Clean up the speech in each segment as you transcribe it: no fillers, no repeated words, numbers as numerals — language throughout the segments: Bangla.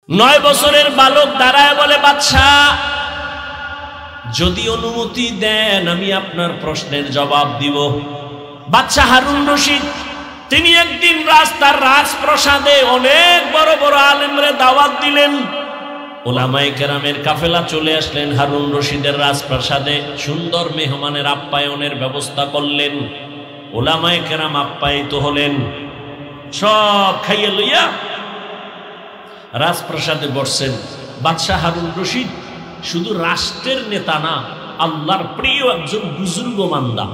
9 বছরের বালক দাঁড়ায় বলে, বাদশা যদি অনুমতি দেন আমি আপনার প্রশ্নের জবাব দিব। বাদশা হারুন রশিদ তিনি একদিন রাস্তার রাজপ্রাসাদে অনেক বড় বড় আলেমরে দাওয়াত দিলেন। উলামায়ে কেরামের কাফেলা চলে আসলেন হারুন রশিদের রাজপ্রাসাদে, সুন্দর মেহমানের আপ্যায়নের ব্যবস্থা করলেন। উলামায়ে কেরাম আপ্যায়িত হলেন, সব খাইয়ে লইয়া রাজপ্রাসাদে বসছেন। বাদশা হারুন রশিদ শুধু রাষ্ট্রের নেতা না, আল্লাহর প্রিয় একজন বুজুর্গ মান্দা।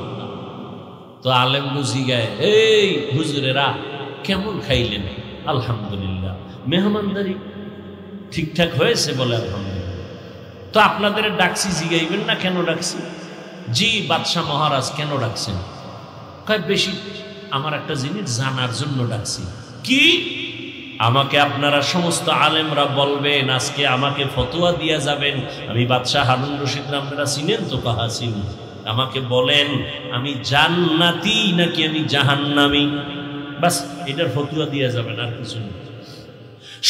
তো আলেম বুঝি গায়, এই হুজুরেরা কেমন খাইলেন? আলহামদুলিল্লাহ। মেহমানদারি ঠিকঠাক হয়েছে? বলে আলহামদুলিল্লাহ। তো আপনাদের ডাকছি, জিগাইবেন না কেন ডাকছি? জি বাদশা মহারাজ, কেন ডাকছেন? কয় বেশি আমার একটা জিনিস জানার জন্য ডাকছি। কি? আমাকে আপনারা সমস্ত আলেমরা বলবেন, আজকে আমাকে ফতোয়া দিয়া যাবেন। আমি বাদশা হারুন রশিদ, আপনারা চিনেন তো? কাহা চিনি। আমাকে বলেন আমি জান্নাতি নাকি আমি জাহান্নামী, বাস এটার ফতোয়া দিয়া যাবেন, আর কিছু না।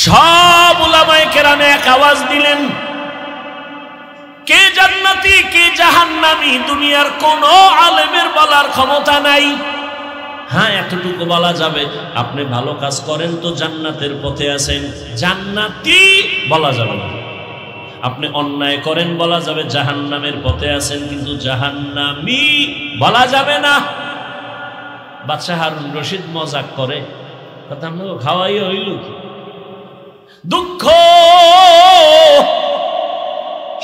সব উলামায়ে কেরাম এক আওয়াজ দিলেন, কে জান্নাতি কে জাহান্নামী দুনিয়ার কোন আলেমের বলার ক্ষমতা নাই। হ্যাঁ, এতটুকু বলা যাবে, আপনি ভালো কাজ করেন তো জান্নাতের পথে আছেন, জান্নাতি বলা যাবে না। আপনি অন্যায় করেন বলা যাবে জাহান্নামের পথে আছেন, কিন্তু জাহান্নামী বলা যাবে না। বাদশা হারুন রশিদ মজাক করে, কথা আমরা খাওয়াই হইল কি? দুঃখ,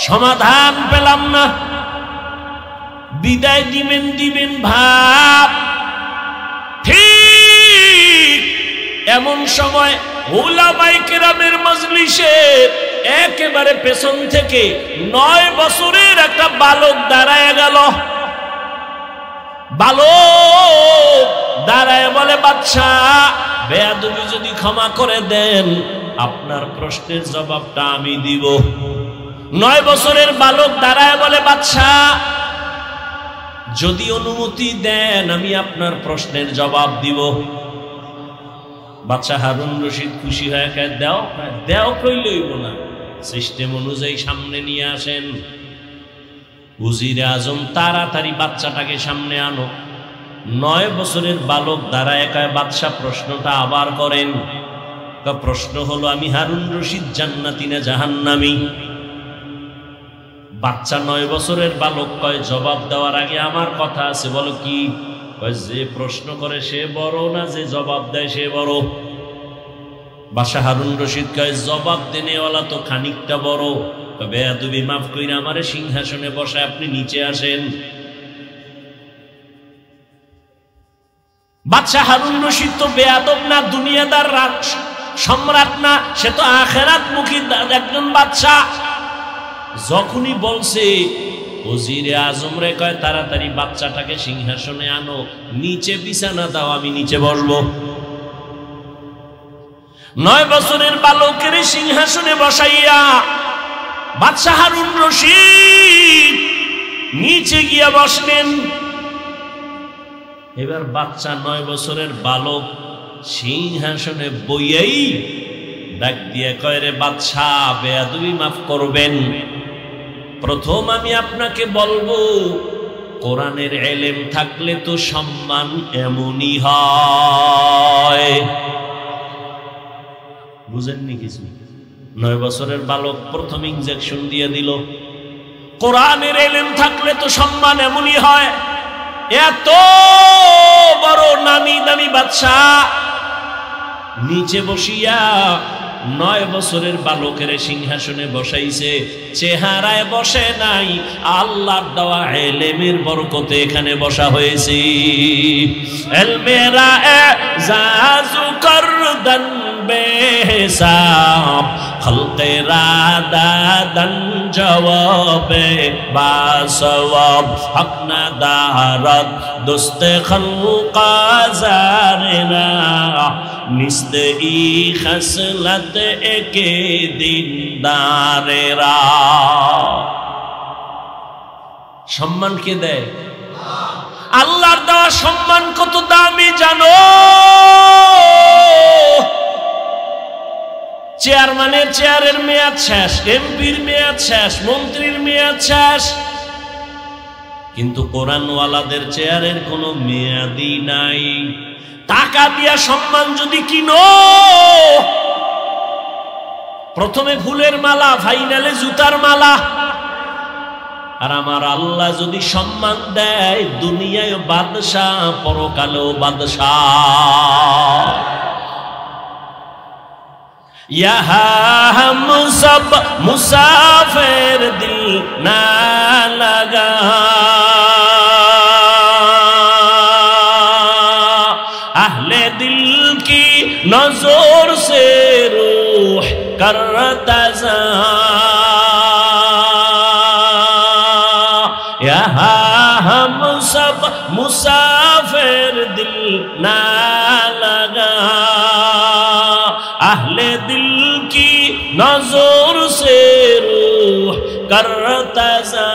সমাধান পেলাম না। বিদায় দিবেন ভাব। ঠিক এমন সময় উলামায়ে কেরামের মজলিসে একেবারে পেছন থেকে 9 বছরের একটা বালক দাঁড়ায় গেল। বালক দাঁড়ায় বলে, বাদশা বেয়াদবি যদি ক্ষমা করে দেন আপনার প্রশ্নের জবাবটা আমি দিব। 9 বছরের বালক দাঁড়ায় বলে, বাদশা যদি অনুমতি দেন আমি আপনার প্রশ্নের জবাব দিব। বাদশা হারুন রশিদ খুশি হয়ে কয়, দেও কইলইব না, সিস্টেম অনুযায়ী সামনে নিয়ে আসেন। উজিরে আজম তাড়াতাড়ি বাচ্চাটাকে সামনে আনো। 9 বছরের বালক দাঁড়ায় কয়, বাদশা প্রশ্নটা আবার করেন। প্রশ্ন হলো আমি হারুন রশিদ জান্নাতি না জাহান্নামী? বাচ্চা 9 বছরের বালক কয়, জবাব দেওয়ার আগে আমার কথা আছে। বলো কি? কয় যে প্রশ্ন করে সে বড় না যে জবাব দেয় সে বড়? বাদশা হারুন রশিদ কয়, জবাব দেনেওয়ালা তো খানিকটা বড়। বেয়াদবি মাফ কইরা আমারে সিংহাসনে বসায় আপনি নিচে আসেন। বাদশা হারুন রশিদ তো বেয়াদব না, দুনিয়াদার সম্রাট না, সে তো আখিরাত মুখী একজন বাদশা। যখনই বলছে ওজিরে আজম রে কয়, তাড়াতাড়ি বাচ্চাটাকে সিংহাসনে আনো, নিচে বিছানা দাও, আমি নিচে বসবো। 9 বছরের বালকের সিংহাসনে বসাইয়া বাদশা হারুন রশিদ নিচে গিয়া বসলেন। এবার বাচ্চা 9 বছরের বালক সিংহাসনে বইয়াই ডাক দিয়ে কয়, রে বাদশা বেয়াদবি মাফ করবেন। প্রথম আমি আপনাকে বলবো, কোরআনের ইলম থাকলে তো সম্মান এমনই হয়। বুঝেননি কিছু? 9 বছরের বালক প্রথম ইনজেকশন দিয়ে দিল, কোরআনের ইলম থাকলে তো সম্মান এমনই হয়। এত বড় নামি দামি বাদশা নিচে বসিয়া 9 বছরের বালকের সিংহাসনে বসাইছে। চেহারায় বসে নাই, আল্লাহর দেওয়া ইলমের বরকতে এখানে বসা হয়েছে। ইলমেরা এজাজু করদান বেহিসাব, খলকেরা দাদান জওয়াবে বাসওয়াব, হক না দারদ দোস্তে খলকা জারেনা, নিস্তে ই খসলত একে দিনদারেরা। সম্মান কে দেয়? আল্লাহর দেওয়া সম্মান কত দামি জানো? চেয়ারম্যানের চেয়ারের মেয়াদ শেষ, এমপির মেয়াদ শেষ, মন্ত্রীর মেয়াদ শেষ, কিন্তু কোরআনওয়ালাদের চেয়ারের কোনো মেয়াদই নাই। টাকা দিয়া সম্মান যদি কিনো, প্রথমে ফুলের মালা, ফাইনালে জুতার মালা। আর আমার আল্লাহ যদি সম্মান দেয়, দুনিয়ায় বাদশাহ, পরকালেও বাদশাহ। यहाँ हम सब मुसाफिर दिल ना लगा, अहले दिल की नजर से रूह करता जा, यहाँ हम सब मुसाफिर दिल ना लगा, अहले दिल की नजर से रूह करता जा,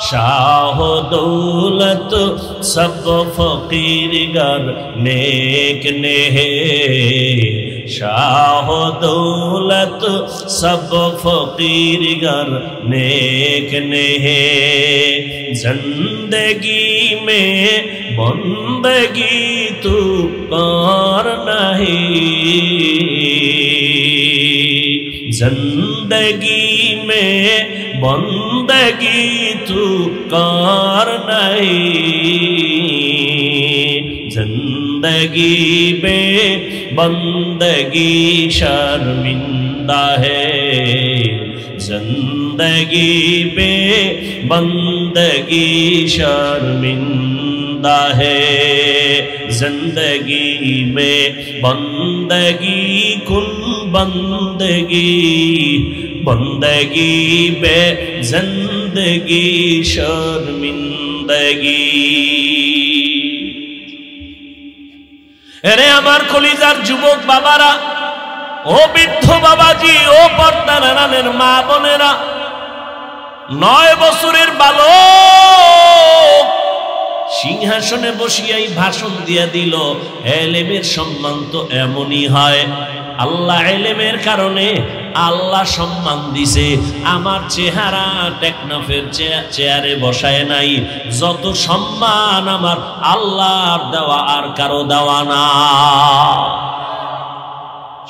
शाह दौलत सब फकीर गर नेक ने है, शाह दौलत सब फकीर गर नेक ने है, जिंदगी में बंदगी तू कर नहीं, जिंदगी में बंदगी तू कर नहीं, जिंदगी में बंदगी शर्मिंदा है, जिंदगी में बंदगी शर्मिंदा है, जिंदगी में बंदगी कुन बंदगी, बंदगी बे जिंदगी शर्मिंदगी। এরে আমার কলিজার যুবক বাবারা, ও বৃদ্ধ বাবাজি, ও পর্দার আড়ালের মা বোনেরা, 9 বছরের বালক সিংহাসনে বসিয়াই ভাষণ দিয়া দিল, এলেমের সম্মান তো এমনই হয়। আল্লাহ এলেমের কারণে আল্লাহ সম্মান দিছে। আমার চেহারা টেকনাফের চেয়ারে বসায় নাই, যত সম্মান আমার আল্লাহর দেওয়া, আর কারো দেওয়া না।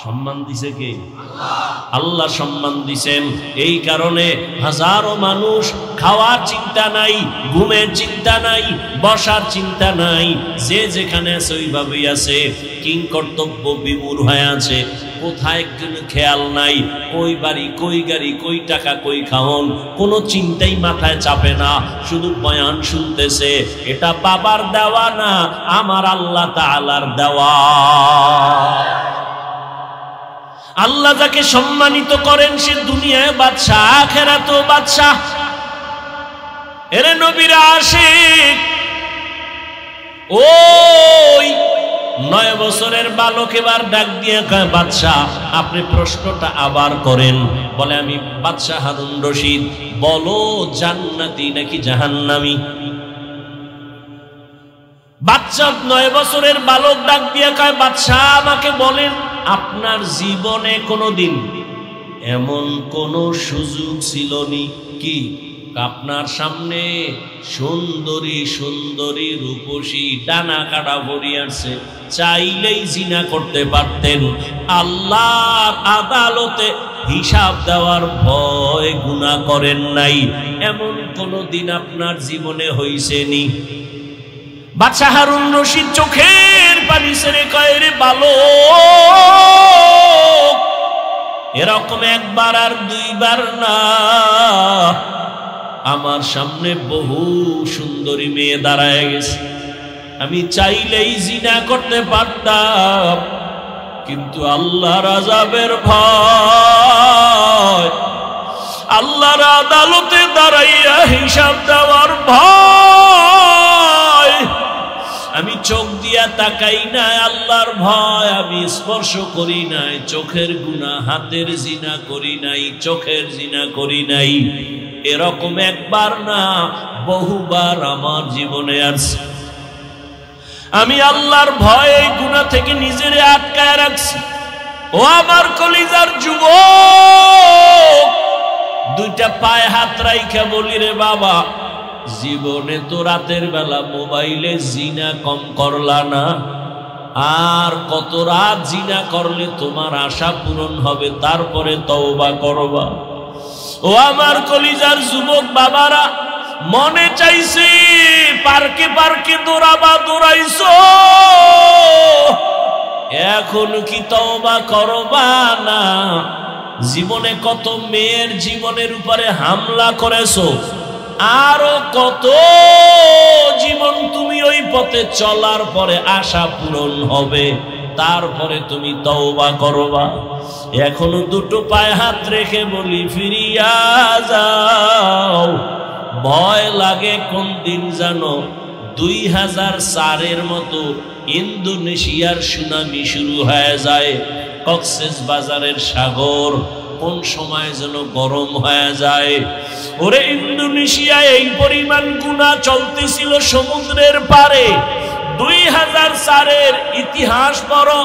সম্মান দিছে কে? আল্লাহ সম্মান দিছেন। এই কারণে হাজারো মানুষ খাওয়ার চিন্তা নাই, ঘুমের চিন্তা নাই, বসার চিন্তা নাই, যে যেখানে আছে ওইভাবেই আছে, কিং কর্তব্য বিমূঢ় হয়ে আছে, কোথায় কোনো খেয়াল নাই, কই বাড়ি, কই গাড়ি, কই টাকা, কই খাওন, কোনো চিন্তাই মাথায় চাপে না, শুধু বয়ান শুনতেছে। এটা বাবার দেওয়া না, আমার আল্লাহ তাআলার দেওয়া। আল্লাহ যাকে সম্মানিত করেন সে দুনিয়ায় বাদশাহ, আখিরাতেও বাদশাহ। এরে নবীর আশিক, ওই 9 বছরের বালক এবার ডাক দিয়ে কয়, বাদশাহ আপনি প্রশ্নটা আবার করেন। বলে, আমি বাদশাহ হারুন রশিদ, বলো জান্নাতি নাকি জাহান্নামী? বাচ্চা 9 বছরের বালক ডাক দিয়ে কয়, বাদশাহ আমাকে বলেন, আপনার জীবনে কোনোদিন এমন কোন সুযোগ ছিল নি কি আপনার সামনে সুন্দরী সুন্দরী রূপসী ডানা কাটা ভরি আসছে, চাইলেই জিনা করতে পারতেন, আল্লাহর আদালতে হিসাব দেওয়ার ভয় গুনাহ করেন নাই, এমন কোন দিন আপনার জীবনে হইছে নি? বাদশাহ হারুন রশিদ চোখের পানি ছেড়ে কয়, রে বালক, এরকম একবার আর দুইবার না, আমার সামনে বহু সুন্দরী মেয়ে দাঁড়ায় গেছে, আমি চাইলেই জিনা করতে পারতাম, কিন্তু আল্লাহর আযাবের ভয়, আল্লাহর আদালতে দাঁড়াইয়া হিসাব দেওয়ার ভয়, আমি চোখ দিয়া তাকাই নাই, আল্লাহর ভয় আমি স্পর্শ করি নাই, চোখের গুনাহ, হাতের জিনা করি নাই, চোখের জিনা করি নাই। এরকম একবার না বহুবার আমার জীবনে আছে। আমি আল্লাহর ভয়ে গুনাহ থেকে নিজেরে আটকায় রাখছি। ও আমার কলিজার যুবক, দুইটা পায়ে হাত রাইখা বলি রে বাবা, জীবনে তো রাতের বেলা মোবাইলে জিনা কম করলা না, আর কত রাত জিনা করলে তোমার আশা পূরণ হবে, তারপরে তওবা করবা। ও আমার কলিজার যুবক বাবারা, মনে চাইছে পার্কে পার্কে দৌড়াবা, দৌড়াইছো, এখন কি তওবা করবা না? জীবনে কত মেয়ের জীবনের উপরে হামলা করেছো, আরো কত জীবন তুমি ওই পথে চলার পরে আশা পূরণ হবে, তারপরে তুমি তওবা করবা। এখনো দুটো পায়ে হাত রেখে বলি ফিরিয়া যাও। ভয় লাগে কোন দিন জানো, 2004-এর মতো ইন্দোনেশিয়ার সুনামি শুরু হয়ে যায়, কক্সেস বাজারের সাগর কোন সময় যেন গরম হয়ে যায়। ওরে ইন্দোনেশিয়ায় এই পরিমাণ গুনাহ চলতেছিল সমুদ্রের পারে। 2004-এর ইতিহাস পড়ো,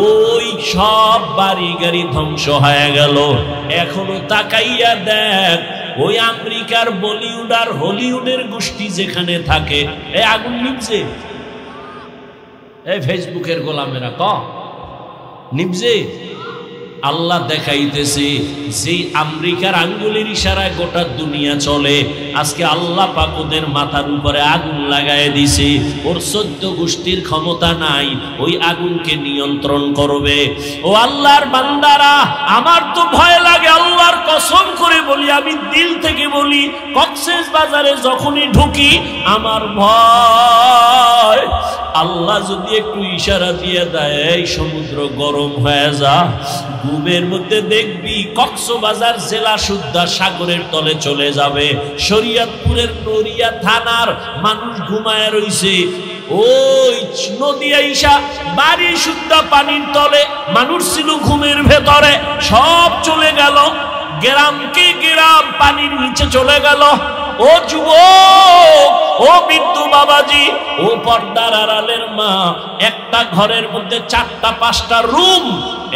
ওই সব বাড়ি গাড়ি ধ্বংস হয়ে গেল। এখনো তাকাইয়া দেখ, ওই আমেরিকার বলিউড আর হলিউডের গোষ্ঠী যেখানে থাকে, এই আগুন নিভছে, এই ফেসবুকের গোলামেরা নিভছে। আল্লাহ দেখাইতেছে যে আমেরিকার আঙ্গুলের ইশারায় গোটা দুনিয়া চলে। আজকে আল্লাহ পাক ওদের মাথার উপরে আগুন লাগায় দিছে, ওর 14 গোষ্ঠীর ক্ষমতা নাই ওই আগুনকে নিয়ন্ত্রণ করবে। ও আল্লাহর বান্দারা, আমার তো ভয় লাগে, আল্লাহর কসম করে বলি, আমি দিল থেকে বলি, কক্সেস বাজারে যখনই ঢুকি আমার ভয়। আল্লাহ যদি একটু ইশারা দিয়ে দেয় এই সমুদ্র গরম হয়ে যা, ঘুমের মধ্যে দেখবি কক্সবাজার জেলা সুদ্ধা সাগরের তলে চলে যাবে। শরীয়তপুরের নড়িয়া থানার মানুষ ঘুমায় রইছে, ওই নদী আইসা বাড়ি সুদ্ধা পানির তলে, মানুষ ছিল ঘুমের ভেতরে, সব চলে গেল, গ্রামকে গ্রাম পানির নিচে চলে গেল। ও যুবক, ও বিদ্যু বাবাজি, ও পর্দার আড়ালের মা, একটা ঘরের মধ্যে 4টা-5টা রুম,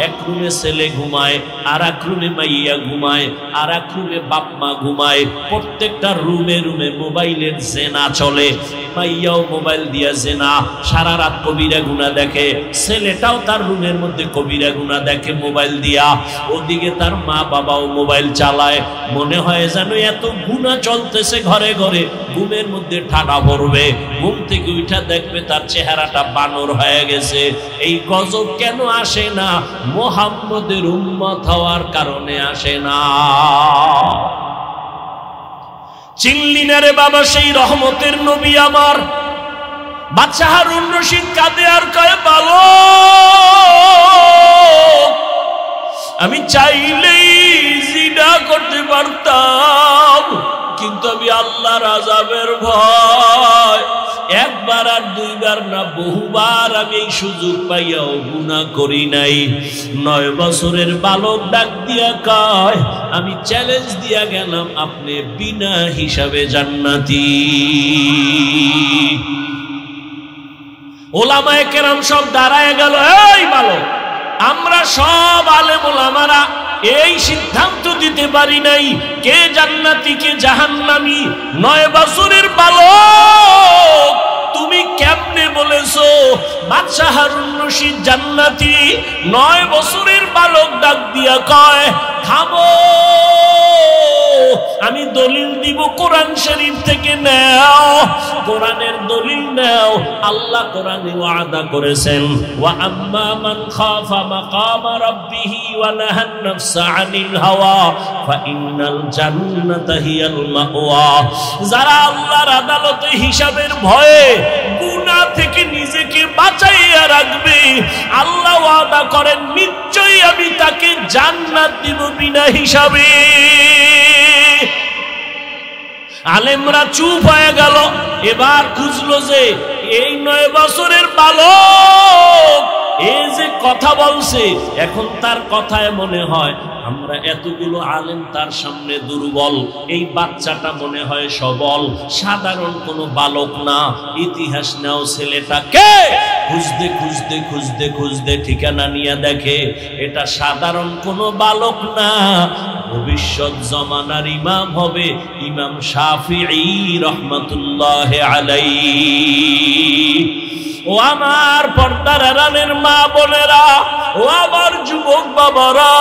এক রুমে ছেলে ঘুমায়, আর এক রুমে মাইয়া ঘুমায়, আর এক রুমে বাপ মা ঘুমায়। প্রত্যেকটা রুমে রুমে মোবাইলের জেনা চলে, মাইয়াও মোবাইল দিয়া জেনা, সারা রাত কবিরা গুনাহ দেখে, ছেলেটাও তার রুমের মধ্যে কবিরা গুনাহ দেখে মোবাইল দিয়া, ওদিকে তার মা বাবাও মোবাইল চালায়। মনে হয় যেন এত গুনাহ চলতেছে ঘরে ঘরে, ঘুমের মধ্যে ঠাডা পড়বে, ঘুম থেকে উঠা দেখবে তার চেহারাটা বানর হয়ে গেছে। এই গজব কেন আসে না? মুহাম্মদের উম্মত হওয়ার কারণে আসে না। চিনলি না রে বাবা সেই রহমতের নবী আমার? বাদশা হারুন রশিদ কাঁদে আর কয়, বালক, আমি চাইলেই জিনা করতে পারতাম, কিন্তু আমি আল্লাহর আযাবের ভয়, একবার আর দুইবার না বহুবার আমি এই সুযোগ পাইয়াও গুনাহ করি নাই। 9 বছরের বালক ডাক দিয়া কয়, আমি চ্যালেঞ্জ দিয়া গেলাম, আপনি বিনা হিসাবে জান্নাতি। ওলামায়ে কেরাম সব দাঁড়ায় গেল, এই বালক, আমরা সব আলেম ওলামারা এই সিদ্ধান্ত দিতে পারি নাই কে জান্নাতি কে জাহান্নামী। 9 বছরের বালক, তুমি কেমনে বলেছো বাদশা হারুন রশিদ জান্নাতি? 9 বছরের বালক ডাক দিয়া কয়, থামো, আমি দলিল দিব কোরআন শরীফ থেকে নাও, কোরআনের দলিল নাও। আল্লাহ কোরআনে ওয়াদা করেছেন, ওয়া আম্মা মান খাফা মাকামা রাব্বিহি ওয়া নাহান নাফসা আনিল হাওয়া ফা ইন্নাল জান্নাতা হিয়াল মাওয়া। যারা আল্লাহর আদালতে হিসাবের ভয়ে গুনাহ থেকে নিজেকে বাঁচাইয়া রাখবে, আল্লাহ ওয়াদা করেন নিশ্চয়ই আমি তাকে জান্নাত দিব বিনা হিসাবে। আলেমরা চুপ হয়ে গেল। এবার খুঁজলো যে এই 9 বছরের বালক এই যে কথা বলছে, এখন তার কথায় মনে হয় আমরা এতগুলো আলেম তার সামনে দুর্বল, এই বাচ্চাটা মনে হয় সবল, সাধারণ কোনো বালক না। ইতিহাস নাও ছেলেটাকে খুঁজতে খুঁজতে খুঁজতে খুঁজতে ঠিকানা নিয়ে দেখে এটা সাধারণ কোনো বালক না, ভবিষ্যৎ জমানার ইমাম হবে ইমাম শাফিঈ রাহমাতুল্লাহ আলাইহি। ও আমার পর্দার আড়ালের মা বোনেরা, ও আমার যুবক বাবারা,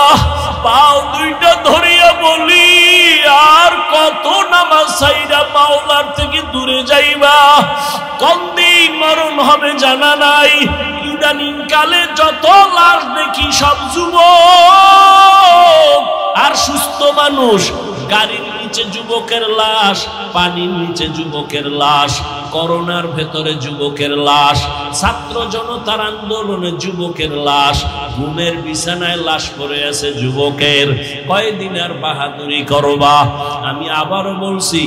পাও দুইটা ধরিয়া বলি আর কত নামাজ ছাইরা মাওলার থেকে দূরে যাইবা? কোন দিন মরণ হবে জানা নাই। ইদানিং কালে যত লাশ দেখি সব যুবক আর সুস্থ মানুষ। গাড়ির নিচে যুবকের লাশ, পানির নিচে যুবকের লাশ, করোনার ভেতরে যুবকের লাশ, ছাত্র জনতার আন্দোলনে যুবকের লাশ, ঘুমের বিছানায় লাশ পড়ে আছে যুবকের। কয়দিন আর বাহাদুরি করবা? আমি আবারও বলছি,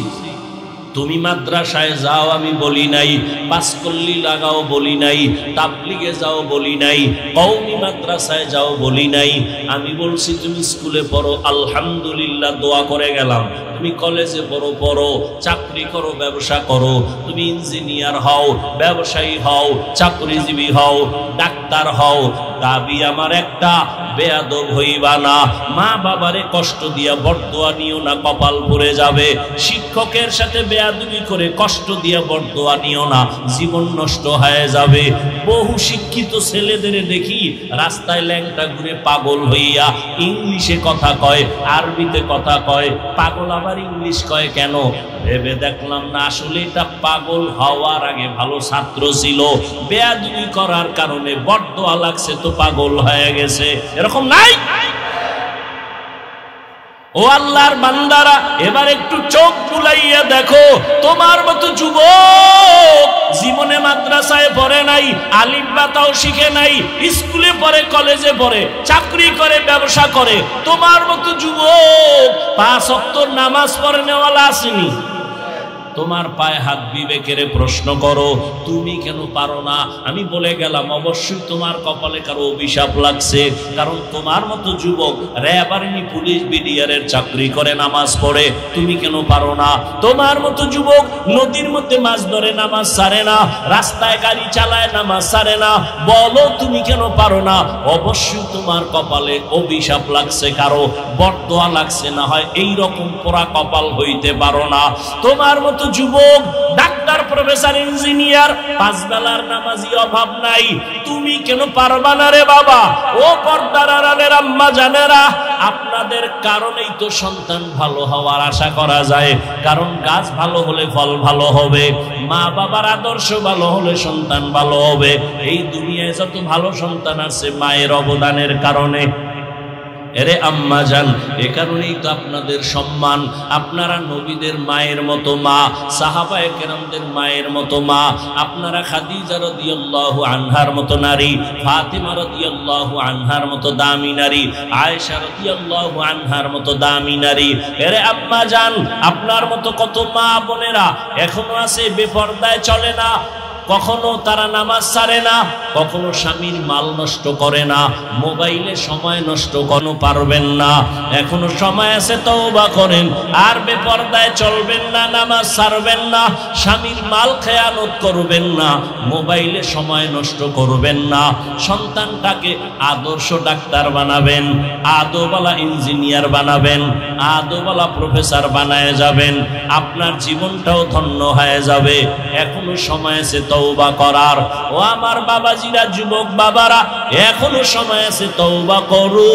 তুমি মাদ্রাসায় যাও আমি বলি নাই, পাঁচকল্লি লাগাও বলি নাই, তাবলিগে যাও বলি নাই, কওমি মাদ্রাসায় যাও বলি নাই। আমি বলছি তুমি স্কুলে পড়ো, আলহামদুলিল্লাহ দোয়া করে গেলাম। তুমি কলেজে পড়ো, পড়ো, চাকরি করো, ব্যবসা করো, তুমি ইঞ্জিনিয়ার হও, ব্যবসায়ী হও, চাকরিজীবী হও, ডাক্তার হও, দাবি আমার একটা, বেয়াদব হইবা না। মা বাবারে কষ্ট দিয়া বরদোয়া নিও না, কপাল পুড়ে যাবে। শিক্ষকের সাথে বেয়াদবি করে কষ্ট দিয়া বরদোয়া নিও না, জীবন নষ্ট হয়ে যাবে। বহু শিক্ষিত ছেলেদের দেখি রাস্তায় ল্যাংটা ঘুরে পাগল হইয়া ইংলিশে কথা কয়, আরবিতে কথা কয়। পাগল আবার ইংলিশ কয় কেন? ভেবে দেখলাম না আসলে এটা পাগল হওয়ার আগে ভালো ছাত্র ছিল, বেয়াদবি করার কারণে বরদোয়া লাগছে তো পাগল হয়ে গেছে। এরকম নাই? ও আল্লাহর বান্দারা, এবার একটু চোখ বুলাইয়া দেখো, তোমার মতো যুবক জীবনে মাদ্রাসায় পড়ে নাই, আলিফ বা তাও শিখে নাই, স্কুলে পড়ে, কলেজে পড়ে, চাকরি করে, ব্যবসা করে, তোমার মতো যুবক 5 ওয়াক্ত নামাজ পড়ে নেওয়ালা আসেনি। তোমার পায়ে হাত বিবেকের প্রশ্ন করো, তুমি কেন পারো না? আমি বলে গেলাম অবশ্যই তোমার কপালে কারো অভিশাপ লাগছে, কারণ তোমার মতো যুবক র্যাব আর্মি পুলিশ বিডিআরের চাকরি করে, নামাজ পড়ে, তুমি কেন পারো না? তোমার মতো যুবক নদীর মধ্যে মাছ ধরে, নামাজ ছাড়ে না, রাস্তায় গাড়ি চালায়, নামাজ ছাড়ে না, বলো তুমি কেন পারো না? অবশ্যই তোমার কপালে অভিশাপ লাগছে, কারো বরদোয়া লাগছে, না হয় এইরকম পোড়া কপাল হইতে পারো না। তোমার মতো যুবক ডাক্তার, প্রফেসর, ইঞ্জিনিয়ার, 5 বেলার নামাজি অভাব নাই, তুমি কেন পারবা না রে বাবা? ও পর্দার আড়ালের আম্মা জানেরা, আপনাদের কারণেই তো সন্তান ভালো হওয়ার আশা করা যায়, কারণ গাছ ভালো হলে ফল ভালো হবে, মা বাবার আদর্শ ভালো হলে সন্তান ভালো হবে। এই দুনিয়ায় যত ভালো সন্তান আছে মায়ের অবদানের কারণে। এরে আম্মা জান, এ কারণেই তো আপনাদের সম্মান। আপনারা নবীদের মায়ের মতো মা, সাহাবায়ে কেরামদের মায়ের মতো মা, আপনারা খাদিজা রাদিয়াল্লাহু আনহার মতো নারী, ফাতিমা রাদিয়াল্লাহু আনহার মতো দামি নারী, আয়েশা রাদিয়াল্লাহু আনহার মতো দামি নারী। এরে আম্মা জান, আপনার মতো কত মা বোনেরা এখনো আছে বেপরদায় চলে না, কখনো তারা নামাজ ছাড়ে না, কখনো স্বামীর মাল নষ্ট করে না, মোবাইলে সময় নষ্ট কোনো পারবেন না। এখনো সময় আছে, তওবা করেন, আর বেপরদায় চলবেন না, নামাজ ছাড়বেন না, স্বামীর মাল খেয়ানত করবেন না, মোবাইলে সময় নষ্ট করবেন না। সন্তানটাকে আদর্শ ডাক্তার বানাবেন, আদোওয়ালা ইঞ্জিনিয়ার বানাবেন, আদোওয়ালা প্রফেসর বানায় যাবেন, আপনার জীবনটাও ধন্য হয়ে যাবে। এখনো সময় আছে তওবা করার। ও আমার বাবাজিরা, যুবক বাবারা, এখনো সময় আছে, তওবা করো।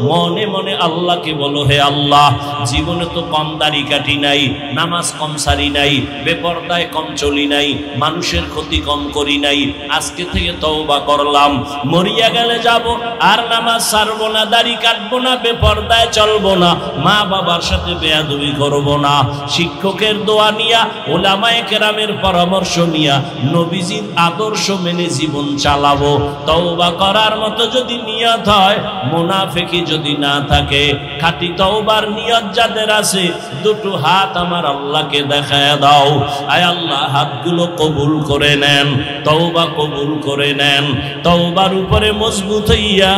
মনে মনে আল্লাহকে বলো, হে আল্লাহ, জীবনে তো কম দাড়ি কাটি নাই, নামাজ কম সারি নাই, বেপরদায় কম চলি নাই, মানুষের ক্ষতি কম করি নাই, আজকে থেকে তওবা করলাম। মরিয়া গেলে যাব আর নামাজ ছাড়বো না, দাড়ি কাটবো না, বেপরদায় চলবো না, মা বাবার সাথে বেয়াদবি করবো না। শিক্ষকের দোয়া নিয়া, ওলামায়ে কেরামের পরামর্শ নিয়া, নবীজির আদর্শ মেনে জীবন চালাবো। তওবা করার মতো যদি নিয়ত হয়, মুনাফিকি যদি না থাকে, খাঁটি তওবার নিয়ত যাদের আছে, দুটো হাত আমার আল্লাহকে দেখায় দাও। আয় আল্লাহ, হাতগুলো কবুল করে নেন, তওবা কবুল করে নেন, তওবার উপরে মজবুত হইয়া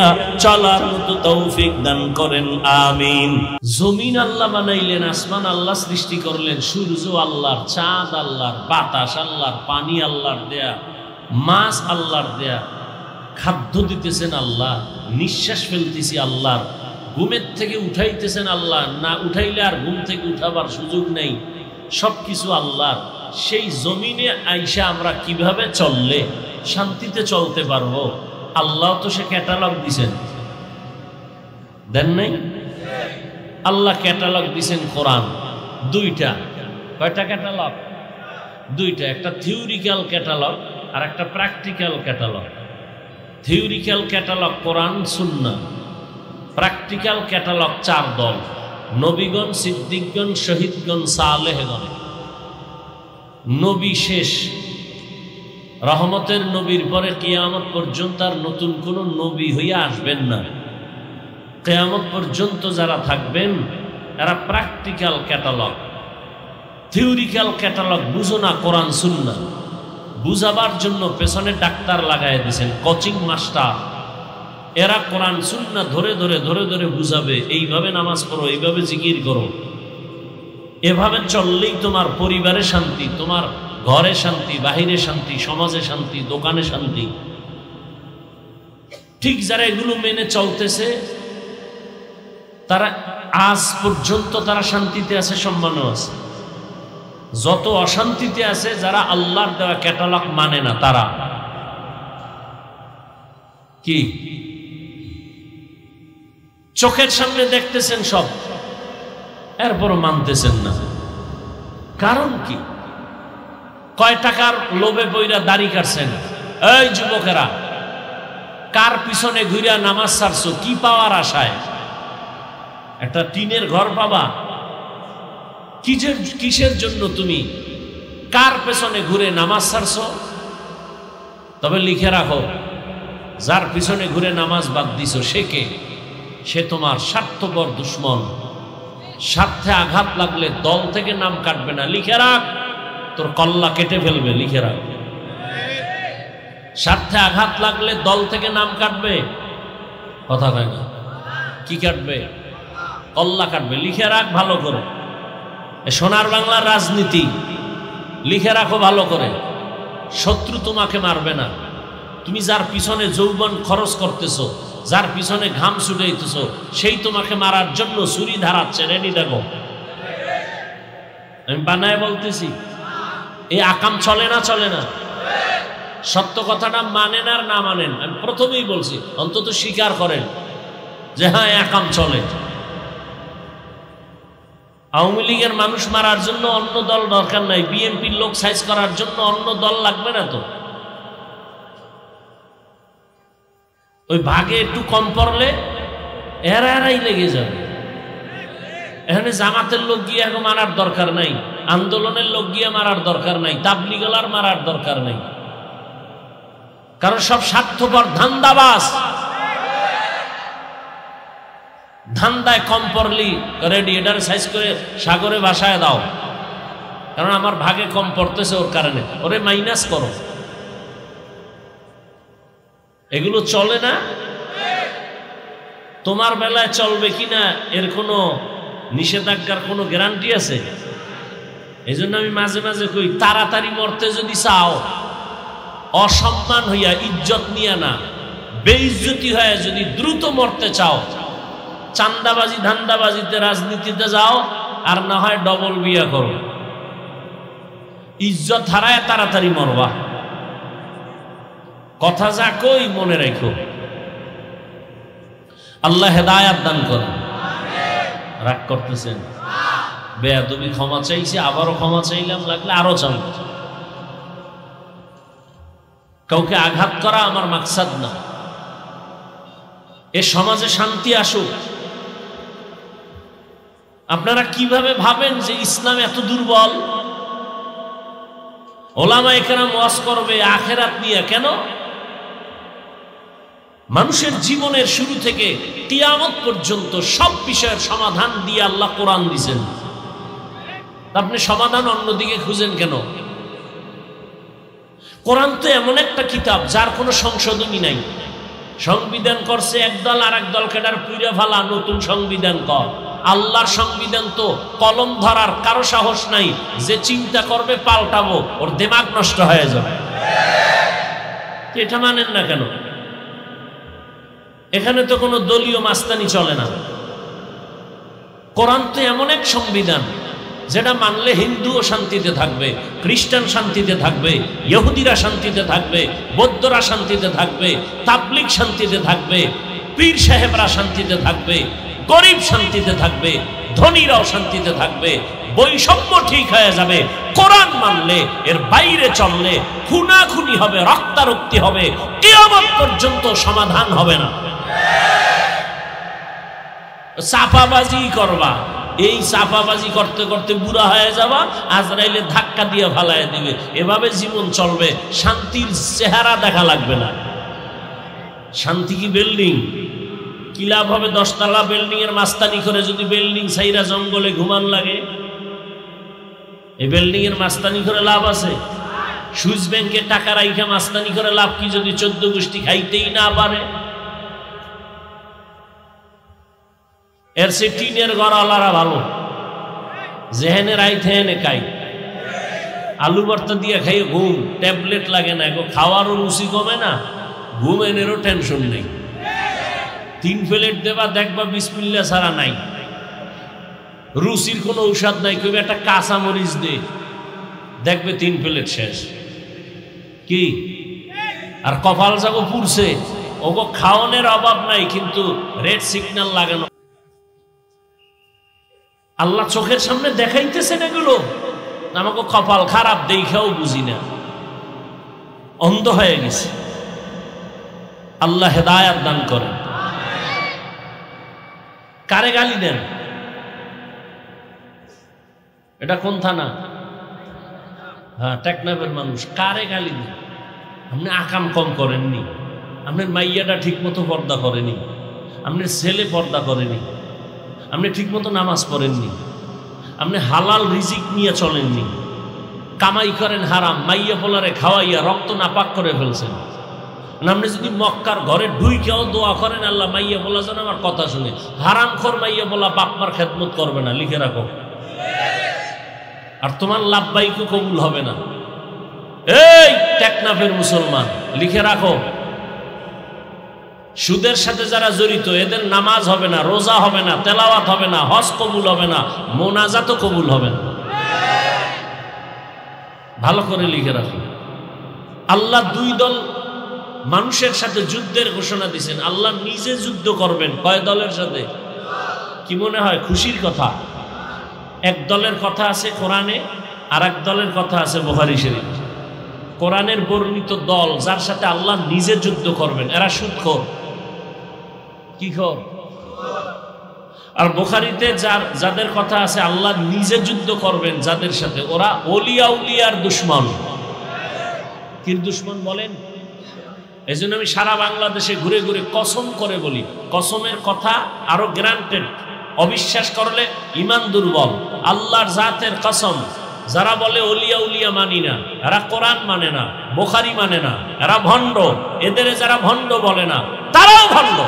চলার মতো তৌফিক দান করেন, আমিন। জমিন আল্লাহ বানাইলেন, আসমান আল্লাহ সৃষ্টি করলেন, সূর্য আল্লাহর, চাঁদ আল্লাহর, বাতাস আল্লাহর, পানি আল্লাহর দেয়া, মাছ আল্লাহর দেয়া, খাদ্য দিতেছেন আল্লাহ, নিঃশ্বাস ফেলতেছি আল্লাহর, ঘুমের থেকে উঠাইতেছেন আল্লাহ, না উঠাইলে আর ঘুম থেকে উঠাবার সুযোগ নেই, সবকিছু আল্লাহর। সেই জমিনে আইসা আমরা কিভাবে চললে শান্তিতে চলতে পারবো? আল্লাহ তো সে ক্যাটালগ দিছেন, দেন নাই? আল্লাহ ক্যাটালগ দিছেন কোরআন, দুইটা। কয়টা ক্যাটালগ? দুইটা, একটা থিওরিক্যাল ক্যাটালগ আর একটা প্র্যাকটিক্যাল ক্যাটালগ। থিওরিক্যাল ক্যাটালগ কোরআন সুন্নাহ, প্র্যাকটিক্যাল ক্যাটালগ চার দল: নবীগণ, সিদ্দিকগণ, শহীদগণ, সালেহগণ। নবী শেষ, রহমতের নবীর পরে কিয়ামত পর্যন্ত আর নতুন কোনো নবী হইয়া আসবেন না। কিয়ামত পর্যন্ত যারা থাকবেন এরা প্র্যাকটিক্যাল ক্যাটালগ। থিওরিক্যাল ক্যাটালগ বুঝো না, কোরআন সুন্নাহ বুঝাবার জন্য পেছনে ডাক্তার লাগাই দিয়েছেন, কোচিং মাস্টার। এরা কোরআন সুন্নাহ ধরে ধরে ধরে ধরে বুঝাবে, এইভাবে নামাজ পড়ো, এইভাবে জিকির করো, এভাবে চললেই তোমার পরিবারে শান্তি, তোমার ঘরে শান্তি, বাহিরে শান্তি, সমাজে শান্তি, দোকানে শান্তি। ঠিক যারা এগুলো মেনে চলতেছে তারা আজ পর্যন্ত তারা শান্তিতে আছে, সম্মানও আছে। যত অশান্তিতে আছে যারা আল্লাহর দেওয়া ক্যাটালগ মানে না, তারা কি চোখের সামনে দেখতেছেন সব, এরপরও মানতেছেন না। কারণ কি? কয় টাকার লোভে বইরা দাড়ি কাটছেন? এই যুবকেরা, কার পিছনে ঘুরিয়া নামাজ ছাড়ছো? কি পাওয়ার আশায়? একটা টিনের ঘর পাবা? কিসের জন্য তুমি কার পেছনে ঘুরে নামাজ ছাড়ছো? তবে লিখে রাখো, যার পিছনে ঘুরে নামাজ বাদ দিছো সে কে? সে তোমার স্বার্থপর দুশ্মন। স্বার্থে আঘাত লাগলে দল থেকে নাম কাটবে না, লিখে রাখ, তোর কল্লা কেটে ফেলবে, লিখে রাখ। স্বার্থে আঘাত লাগলে দল থেকে নাম কাটবে, কথা হয় না, কি কাটবে? কল্লা কাটবে, লিখে রাখ ভালো করে। সোনার বাংলার রাজনীতি লিখে রাখো ভালো করে। শত্রু তোমাকে মারবে না, তুমি যার পিছনে যৌবন খরচ করতেছো, যার পিছনে ঘাম ছুটাইতেছো, সেই তোমাকে মারার জন্য ছুরি ধারাচ্ছে, রেডি দেখো। আমি বানায় বলতেছি, এই আকাম চলে না? চলে না? সত্য কথাটা মানেন আর না মানেন, আমি প্রথমেই বলছি, অন্তত স্বীকার করেন যে হ্যাঁ আকাম চলে। আওয়ামী লীগের মানুষ মারার জন্য অন্য দল দরকার নাই, বিএনপির লোক সাইজ করার জন্য অন্য দল লাগবে না তো। ওই ভাগে একটু কম পড়লে এরাই লেগে যাবে। এখানে জামাতের লোক গিয়ে এখন মারার দরকার নাই, আন্দোলনের লোক গিয়ে মারার দরকার নাই, তাবলিগলার মারার দরকার নাই, কারণ সব স্বার্থপর ধান্দাবাজ। ধান্দায় কম পড়লি রেডি, এটার সাইজ করে সাগরে ভাসায় দাও, কারণ আমার ভাগে কম পড়তেছে ওর কারণে, ওরে মাইনাস করো। এগুলো চলে না। তোমার বেলায় চলবে কিনা এর কোনো নিষেধাজ্ঞার কোনো গ্যারান্টি আছে? এই জন্য আমি মাঝে মাঝে কই, তাড়াতাড়ি মরতে যদি চাও, অসম্মান হইয়া, ইজ্জত নিয়ে না, বেইজ্জতি হয়ে যদি দ্রুত মরতে চাও, চান্দাবাজি ধান্দাবাজিতে রাজনীতিতে যাও, আর না হয় ডবল বিয়া করো, ইজ্জত হারায় তাড়াতাড়ি মরবা। কথা যা কই মনে রাখো। আল্লাহ হেদায়াত দান করেন। রাগ করতেছেন? বেয়াদবি ক্ষমা চাইছি, আবারও ক্ষমা চাইলাম, লাগলে আরো চাই। কাউকে আঘাত করা আমার মাকসাদ না। এ সমাজে শান্তি আসুক। আপনারা কিভাবে ভাবেন যে ইসলাম এত দুর্বল? ওলামায়ে কেরাম ওয়াজ করবে আখিরাত নিয়ে। কেন? মানুষের জীবনের শুরু থেকে কিয়ামত পর্যন্ত সব বিষয়ের সমাধান দিয়ে আল্লাহ কোরআন দিয়েছেন। আপনি সমাধান অন্যদিকে খুঁজেন কেন? কোরআন তো এমন একটা কিতাব যার কোনো সংশোধনী নাই। সংবিধান করছে একদল, আর একদল কেটার পুইরা ফালা নতুন সংবিধান কর। আল্লাহর সংবিধান তো কলম ধরার কারো সাহস নাই। যে চিন্তা করবে পাল্টাবো, ওর দিমাগ নষ্ট হয়ে যাবে। এটা মানেন না কেন? এখানে তো কোনো দলীয় মাস্তানি চলে না। কোরআন তো এমন এক সংবিধান যেটা মানলে হিন্দুও শান্তিতে থাকবে, খ্রিস্টান শান্তিতে থাকবে, ইহুদিরা শান্তিতে থাকবে, বৌদ্ধরা শান্তিতে থাকবে, তাবলিগ শান্তিতে থাকবে, পীর সাহেবরা শান্তিতে থাকবে, গরিব শান্তিতে থাকবে, ধনীরাও শান্তিতে থাকবে। বৈষম্য ঠিক হয়ে যাবে কোরআন মানলে। এর বাইরে চললে খুনাখুনি হবে, রক্তারক্তি হবে, কিয়ামত পর্যন্ত সমাধান হবে না। চাপাবাজি করবা, এই চাপাবাজি করতে করতে বুড়া হয়ে যাবা, আজরাইলে ধাক্কা দিয়ে ফালায় দিবে। এভাবে জীবন চলবে, শান্তির চেহারা দেখা লাগবে না। শান্তি কি বিল্ডিং? কি লাভ হবে 10 তলা বিল্ডিং এর মাস্তানি করে যদি বিল্ডিং সাইরা জঙ্গলে ঘুমান লাগে? এই বিল্ডিং এর মাস্তানি করে লাভ আছে? সুইস ব্যাংকে টাকা রাইখা মাস্তানি করে লাভ কি যদি 14 গোষ্ঠী খাইতেই না পারে? এর সে টিনের ঘর আলারা ভালো, যেহেনে রাইত হেনে খাই। আলু ভর্তা দিয়ে খাই ঘুম, ট্যাবলেট লাগে না, খাওয়ারও রুচি কমে না, ঘুম এনেরও টেনশন নেই। 3 প্লেট দেবা, দেখবা বিসমিল্লাহ ছাড়া নাই, রুচির কোনো ঔষধ নাই। কবি একটা কাঁচা মরিচ দে, দেখবে 3 প্লেট শেষ। কি আর কপাল যাবো পুড়ছে, ওগো খাওয়ানোর অভাব নাই, কিন্তু রেড সিগন্যাল লাগানো। আল্লাহ চোখের সামনে দেখাইতেছেন এগুলো, আমাকে কপাল খারাপ দেখাও বুঝি না, অন্ধ হয়ে গেছে। আল্লাহ হেদায়াত দান করেন। কারে গালি দেন? এটা কোন থানা? হ্যাঁ, টেকনাফের মানুষ। কারে গালি দেন? আপনি আকাম কম করেননি, আপনার মাইয়াটা ঠিক মতো পর্দা করেনি, আপনার ছেলে পর্দা করেনি, আপনি ঠিক মতো নামাজ পড়েননি, আপনি হালাল রিজিক নিয়ে চলেননি, কামাই করেন হারাম, মাইয়া পোলারে খাওয়াইয়া রক্ত নাপাক করে ফেলছেন। আপনি যদি মক্কার ঘরে ঢুইকেও দোয়া করেন, আল্লাহ মাইয়া পোলা যেন আমার কথা শুনে, হারাম খোর মাইয়া পোলা বাপমার খেদমত করবে না, লিখে রাখো। আর তোমার লাভবাইকও কবুল হবে না। এই টেকনাফের মুসলমান, লিখে রাখো, সুদের সাথে যারা জড়িত এদের নামাজ হবে না, রোজা হবে না, তেলাওয়াত হবে না, হজ কবুল হবে না, মোনাজাতও কবুল হবে না। ভালো করে লিখে রাখো। আল্লাহ 2 দল মানুষের সাথে যুদ্ধের ঘোষণা দিয়েছেন। আল্লাহ নিজে যুদ্ধ করবেন। কয় দলের সাথে? কি মনে হয় খুশির কথা? এক দলের কথা আছে কোরআনে, আর এক দলের কথা আছে বুখারী শরীফ। কোরআনের বর্ণিত দল যার সাথে আল্লাহ নিজে যুদ্ধ করবেন, এরা সুদখোর। কি খোর? আর বুখারীতে যাদের কথা আছে আল্লাহ নিজে যুদ্ধ করবেন যাদের সাথে, ওরা ওলিয়া উলিয়ার দুশমন। কি দুশমন বলেন? এই জন্য আমি সারা বাংলাদেশে ঘুরে ঘুরে কসম করে বলি, কসমের কথা আরো গ্রান্টেড। অবিশ্বাস করলে ইমান দুর্বল। আল্লাহর জাতের কসম, যারা বলে ওলিয়া উলিয়া মানি না, এরা কোরআন মানে না, বুখারী মানে না, এরা ভণ্ড। এদের যারা ভণ্ড বলে না, তারাও ভণ্ড।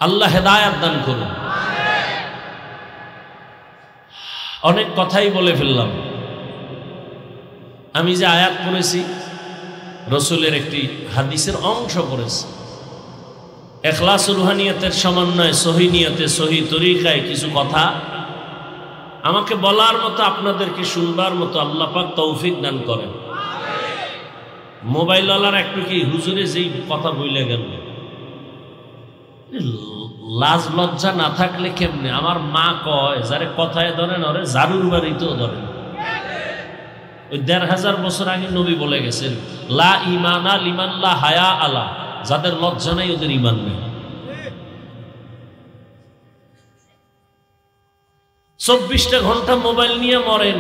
আল্লাহ হেদায়াত দান করুন। অনেক কথাই বলে ফেললাম। আমি যে আয়াত পড়েছি রসুলের একটি হাদিসের অংশ পড়েছি। ইখলাস রুহানিয়তের সমন্বয়, সহি নিয়তে, সহি তরিকায় কিছু কথা আমাকে বলার মতো, আপনাদেরকে শুনবার মতো আল্লাহ পাক তৌফিক দান করেন। মোবাইলওয়ালার একটু কি হুজুরে যেই কথা বইলে গেল, লাজ লজ্জা না থাকলে কেমনে? আমার মা কয়, যারে কথায় ধরেন ওরে জারুর বাড়িতেও ধরেন। ওই ১৫০০ বছর আগে নবী বলে গেছেন, লা ইমানা লিমান লা হায়া আলা, যাদের লজ্জা নাই ওদের ইমান নেই। 24টা ঘন্টা মোবাইল নিয়ে মরেন,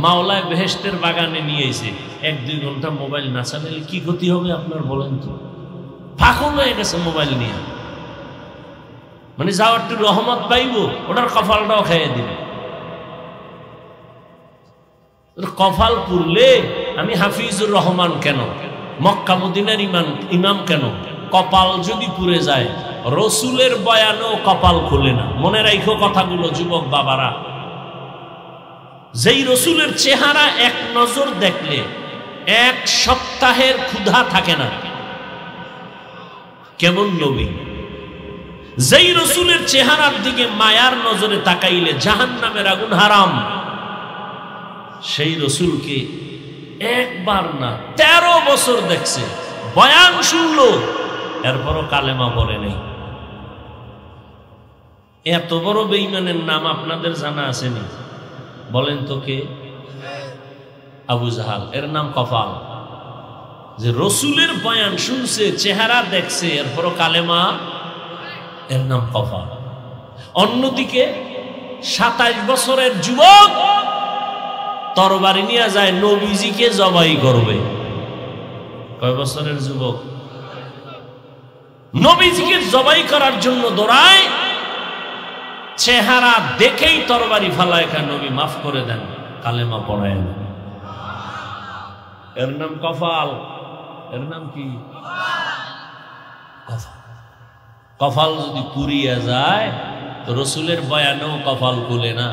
মাওলায় বেহেশতের বাগানে নিয়ে এসে 1-2 ঘন্টা মোবাইল না চালালে কি ক্ষতি হবে আপনার বলেন তো? পাগল হয়ে গেছে মোবাইল নিয়ে, মানে যাওয়ার একটু রহমত পাইব, ওটার কপালটাও খাইয়ে দিবে। কপাল পুরলে আমি হাফিজুর রহমান কেন, মক্কা মদিনার ইমাম কেন? কপাল যদি পুড়ে যায় রসুলের বয়ানেও কপাল খুলে না। মনে রাখো কথাগুলো যুবক বাবারা, যেই রসুলের চেহারা এক নজর দেখলে 1 সপ্তাহের ক্ষুধা থাকে না, কেমন নবী। যেই রসুলের চেহারার দিকে মায়ার নজরে তাকাইলে জাহান্নামের আগুন হারাম, সেই রসুলকে একবার না 13 বছর দেখছে, বয়ান শুনলো, এরপরও কালেমা বলে নেই। এত বড় বেঈমানের নাম আপনাদের জানা আসেনি? বলেন তো কে? আবু জাহাল। এর নাম কপাল, যে রসুলের বয়ান শুনছে, চেহারা দেখছে, এরপরও কালেমা, এর নাম কপাল। অন্যদিকে 27 বছরের যুবক তরবারি নিয়ে যায় নবীজিকে জবাই করবে। কয় বছরের যুবক? নবীজিকে জবাই করার জন্য দৌড়ায়, চেহারা দেখেই তরবারি ফালায়, নবী মাফ করে দেন, কালেমা পড়ায় না। এর নাম কপাল। এর নাম কি? কপাল যদি পুড়িয়া যায় তো রসুলের বয়ানেও কপাল খুলে না,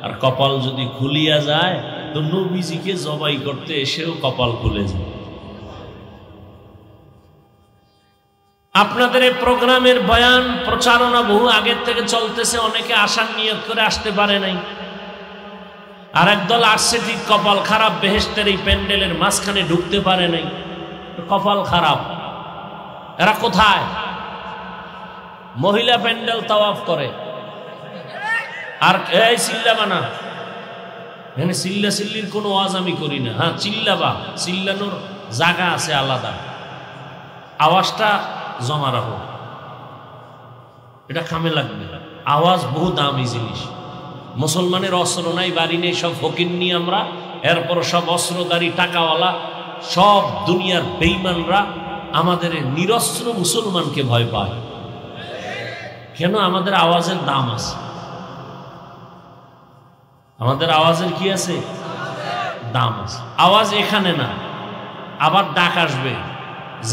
আর কপাল যদি খুলিয়া যায় তো নবীজিকে জবাই করতে এসেও কপাল খুলে যায়। আপনাদের এই প্রোগ্রামের বয়ান প্রচারণা বহু আগের থেকে চলতেছে, অনেকে আসার নিয়ত করে আসতে পারে নাই, আর একদল আসছে ঠিক কপাল খারাপ, বেহেশতের এই প্যান্ডেলের মাঝখানে ঢুকতে পারে নাই, কপাল খারাপ। এরা কোথায়? মহিলা প্যান্ডেল তাওয়াফ করে, আর এই চিল্লাবা, এখানে চিল্লা চিল্লির কোনো ওয়াজ আমি করি না। হ্যাঁ, চিল্লাবা, চিল্লানোর জায়গা আছে আলাদা, আওয়াজটা জমা রাখো, এটা কামে লাগবে। আওয়াজ বহু দামি জিনিস। মুসলমানের অস্ত্র নাই, বাড়ি নেই, সব ফকির নিয়ে আমরা, এরপর সব অস্ত্রধারী টাকাওয়ালা, সব দুনিয়ার বেঈমানরা আমাদের নিরস্ত্র মুসলমানকে ভয় পায়। কেন? আমাদের আওয়াজের দাম আছে। আমাদের আওয়াজের কি আছে? দাম আছে। আওয়াজ এখানে না, আবার ডাক আসবে,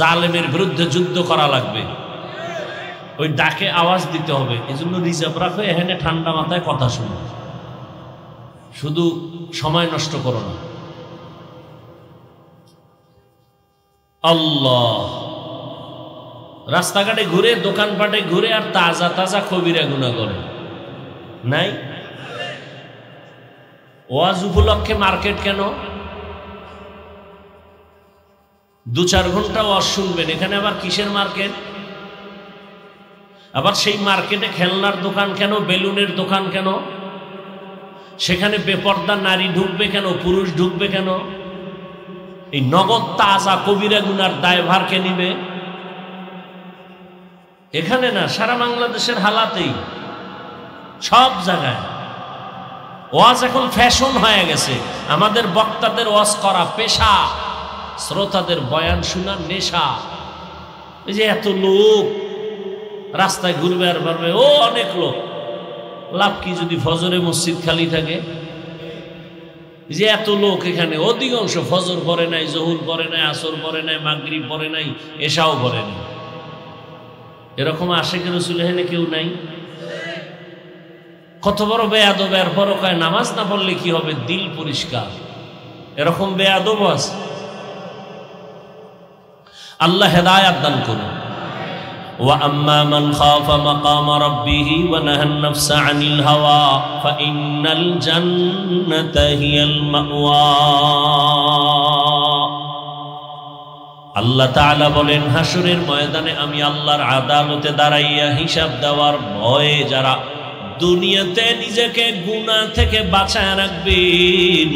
জালেমের বিরুদ্ধে যুদ্ধ করা লাগবে, ওই ডাকে আওয়াজ দিতে হবে। এই জন্য রিজার্ভ রাখো, এখানে ঠান্ডা মাথায় কথা শুনো, শুধু সময় নষ্ট করো না। আল্লাহ, রাস্তাঘাটে ঘুরে, দোকানপাটে ঘুরে, আর তাজা তাজা কবিরা গুনাহ করে নাই? ওয়াজ উপলক্ষে মার্কেট কেন? 2-4 ঘন্টা ওয়াজ শুনবেন, এখানে আবার কিসের মার্কেট? আবার সেই মার্কেটে খেলনার দোকান কেন, বেলুনের দোকান কেন? সেখানে বেপর্দা নারী ঢুকবে কেন, পুরুষ ঢুকবে কেন? এই নগদ তাজা কবিরা গুনার দায়ভার কে নিবে? এখানে না, সারা বাংলাদেশের হালাতেই, সব জায়গায় ওয়াজ এখন ফ্যাশন হয়ে গেছে। আমাদের বক্তাদের ওয়াজ করা পেশা, শ্রোতাদের বয়ান শোনা নেশা। এই যে এত লোক রাস্তায় ঘুরবে আর পারবে, ও অনেক লোক, লাভ কি যদি ফজরে মসজিদ খালি থাকে? যে এত লোক এখানে, অধিকাংশ ফজর পড়ে নাই, জহুর পড়ে নাই, আসর পড়ে নাই, মাগরিব পড়ে নাই, এশাও পড়ে নাই। এরকম আশিক রাসূল এখানে কেউ নাই? কত বড় বেয়াদব, এরপরও কয় নামাজ না পড়লে কি হবে, দিল পরিষ্কার। এরকম বেয়াদব আছে। আল্লাহ হেদায়েত দান করুন। ওয়া আম্মা মান খাফা মাকাম রাব্বিহি ওয়া নাহান নাফসা আনিল হাওয়া ফাইন্নাল জান্নাতা হিয়াল মাওয়া। আল্লাহ তাআলা বলেন, হাসরের ময়দানে আমি আল্লাহর আদালতে দাঁড়াইয়া হিসাব দেওয়ার ভয়ে যারা দুনিয়াতে নিজেকে গুনাহ থেকে বাঁচায় রাখবেন,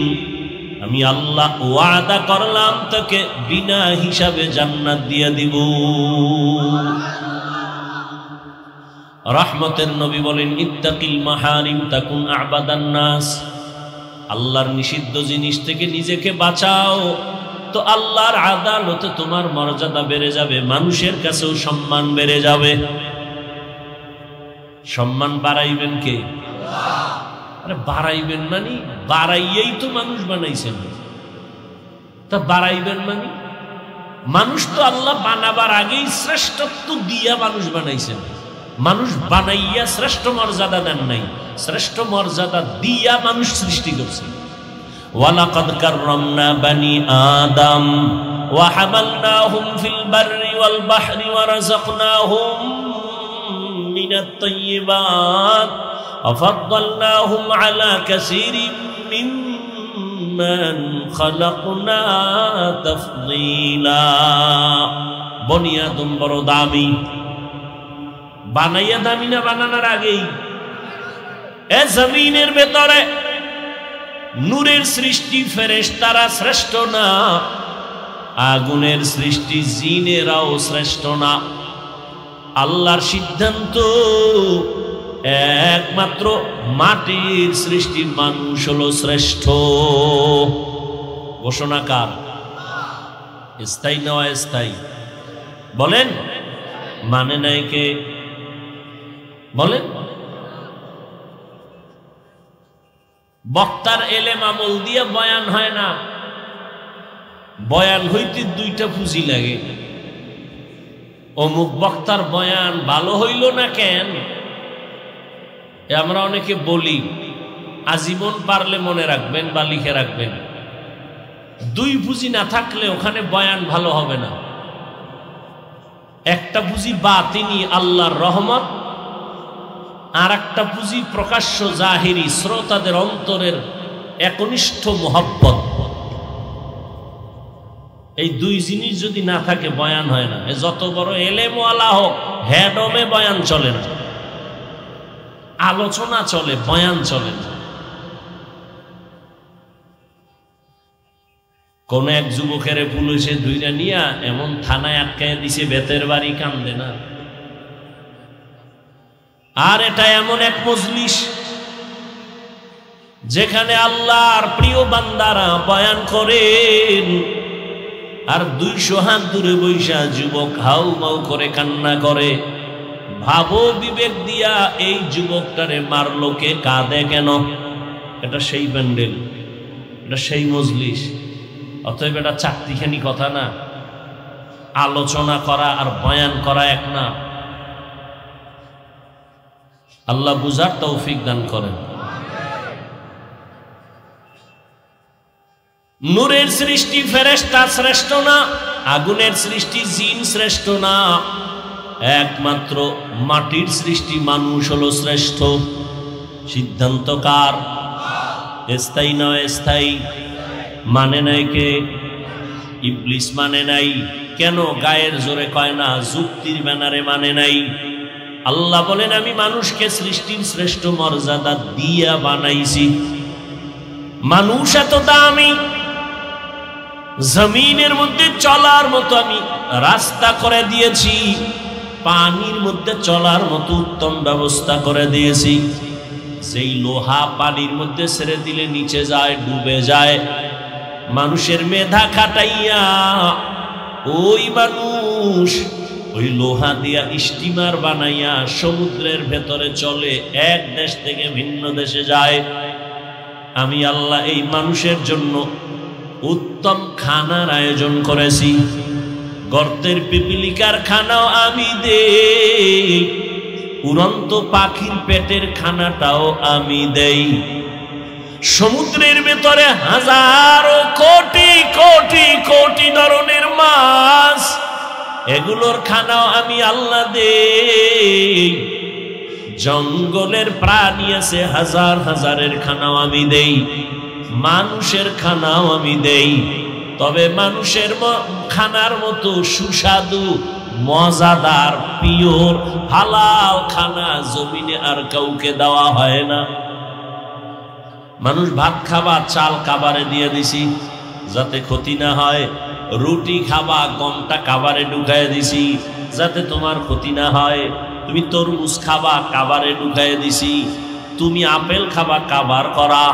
আমি আল্লাহ ওয়াদা করলাম তাকে বিনা হিসাবে জান্নাত দিয়ে দিব। রহমতের নবী বলেন ইত্তাকিল মাহারিম তাকুন আবাদান নাস, আল্লাহর নিষিদ্ধ জিনিস থেকে নিজেকে বাঁচাও তো আল্লাহর আদালতে তোমার মর্যাদা বেড়ে যাবে, মানুষের কাছেও সম্মান বেড়ে যাবে। সম্মান বাড়াইবেন কে? আরে বাড়াইবেন মানে বাড়াইয়েই তো মানুষ বানাইছেন, তা বাড়াইবেন মানে মানুষ তো আল্লাহ বানাবার আগেই শ্রেষ্ঠত্ব দিয়া মানুষ বানাইছেন, মানুষ বানাইয়া শ্রেষ্ঠ মর্যাদা দেন নাই, শ্রেষ্ঠ মর্যাদা দিয়া মানুষ সৃষ্টি করছে। ওয়ালাকাদ কাররামনা বানি আদম ওয়া হামালনাহুম ফিল বাররি ওয়াল বাহরি ওয়া রাযাকনাহুম মিনাত তাইয়্যিবাত ওয়া ফাদ্দালনাহুম আলা কাসীরিন মিম্মান খালাকনা তাফদীলা। বনি আদম বড় দামি, বানাইয়া দামি না বানানোর আগেই? এ জমিনের ভেতরে নূরের সৃষ্টি ফেরেশতারা শ্রেষ্ঠ না, আগুনের সৃষ্টি জিনেরাও শ্রেষ্ঠ না। আল্লাহর সিদ্ধান্ত একমাত্র মাটির সৃষ্টি মানুষ হলো শ্রেষ্ঠ। ঘোষণা কার? স্থায়ী না অস্থায়ী? বলেন, মানে নাই কে? বলেন। বক্তার এলেম আমল দিয়ে বয়ান হয় না, বয়ান হইতে দুইটা পুঁজি লাগে। অমুক বক্তার বয়ান ভালো হইল না কেন, আমরা অনেকে বলি, আজীবন পারলে মনে রাখবেন বা লিখে রাখবেন, দুই পুঁজি না থাকলে ওখানে বয়ান ভালো হবে না। একটা পুঁজি বাতিনি আল্লাহর রহমত, আর একটা পুঁজি প্রকাশ্য জাহিরি শ্রোতাদের অন্তরের একনিষ্ঠ মোহাব্বত। এই দুই জিনিস যদি না থাকে বয়ান হয় না। যত বড় এলেমওয়ালা হোক, হেডমে বয়ান চলে না, আলোচনা চলে, বয়ান চলে না। কোন এক যুবকের পুলিশে ধুইরা নিয়া এমন থানায় আটকায় দিছে, বেতের বাড়ি, কান্দে না। আর এটা এমন এক মজলিস যেখানে আল্লাহর প্রিয় বান্দারা বয়ান করেন, আর 200 হাত দূরে বৈশা যুবক হাউ মাউ করে কান্না করে। ভাবো বিবেক দিয়া, এই যুবকটারে মারলো কে, কাঁদে কেন? এটা সেই প্যান্ডেল, এটা সেই মজলিস। অতএব এটা চাকরিখানি কথা না। আলোচনা করা আর বয়ান করা এক না। আল্লাহ বুঝার তৌফিক দান করেন। নূরের সৃষ্টি ফেরেশতা শ্রেষ্ঠ না, আগুনের সৃষ্টি জিন শ্রেষ্ঠ না, একমাত্র মাটির সৃষ্টি মানুষ হলো শ্রেষ্ঠ। সিদ্ধান্ত কার? স্থায়ী নয় স্থায়ী? মানে নাই কে? ইবলিস মানে নাই। কেন? গায়ের জোরে কয় না, যুক্তির ব্যানারে মানে নাই। আল্লাহ বলেন আমি মানুষকে সৃষ্টির শ্রেষ্ঠ মর্যাদা দিয়া বানাইছি। মানুষ এত দামি, জমিনের মধ্যে চলার মতো আমি রাস্তা করে দিয়েছি, পানির মধ্যে চলার মতো উত্তম ব্যবস্থা করে দিয়েছি। সেই লোহা পানির মধ্যে ছেড়ে দিলে নিচে যায়, ডুবে যায়। মানুষের মেধা খাটাইয়া ওই মানুষ ওই লোহা দিয়া স্টিমার বানাইয়া সমুদ্রের ভেতরে চলে, এক দেশ থেকে ভিন্ন দেশে যায়। আমি আল্লাহ এই মানুষের জন্য উত্তম খানার আয়োজন করেছি। গর্তের পিপিলিকার খানাও আমি দেই, উড়ন্ত পাখির পেটের খানাটাও আমি দেই। সমুদ্রের ভেতরে হাজারো কোটি কোটি কোটি ধরনের মাছ, এগুলোর খানাও আমি আল্লাহ দেই। জঙ্গলের প্রাণী আছে হাজার হাজারের খানাও আমি দেই, মানুষের খানাও আমি দেই। তবে মানুষের খানার মতো সুস্বাদু, মজাদার, পিওর, হালাল খানা জমিনে আর কাউকে দেওয়া হয় না। মানুষ ভাত খাবা, চাল কাবারে দিয়ে দিছি যাতে ক্ষতি না হয়। রুটি খাবা, গমটা কাবারে ঢুকায় দিছি যাতে তোমার ক্ষতি না হয়। তুমি তরমুজ খাবা, কাবারে ঢুকাইয়া দিছি। তুমি আপেল খাবা, কাবার করা।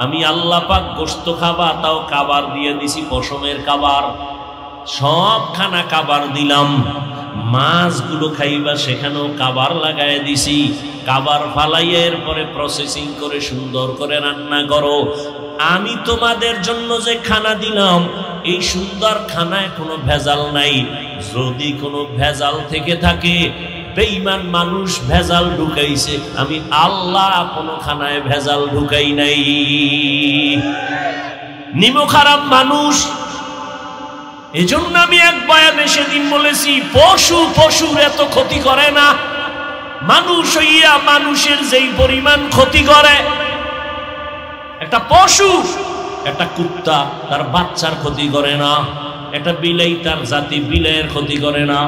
আমি আল্লাহ পাক গোশত খাবা, তাও কাবার দিয়ে দিছি, পশমের কাবার। সব খানা কাবার দিলাম। মাছগুলো খাইবা, সেখানেও কাবার লাগাই দিছি। কাবার ফালাইয়া এরপরে প্রসেসিং করে সুন্দর করে রান্না করো। আমি তোমাদের জন্য যে খানা দিলাম, এই সুন্দর খানায় কোনো ভেজাল নাই। যদি কোনো ভেজাল থেকে থাকে, বেঈমান মানুষ ভেজাল ঢুকাইছে, আমি আল্লাহ কোনো খানায় ভেজাল ঢুকাই নাই। নিমো খারাপ মানুষ। এজন্য আমি এক বয়ানে সেদিন বলেছি, পশুর এত ক্ষতি করে না, মানুষ হইয়া মানুষের যেই পরিমাণ ক্ষতি করে। একটা পশু, একটা কুত্তা তার বাচ্চার ক্ষতি করে না, একটা বিলাই তার জাতি বিলাইয়ের ক্ষতি করে না,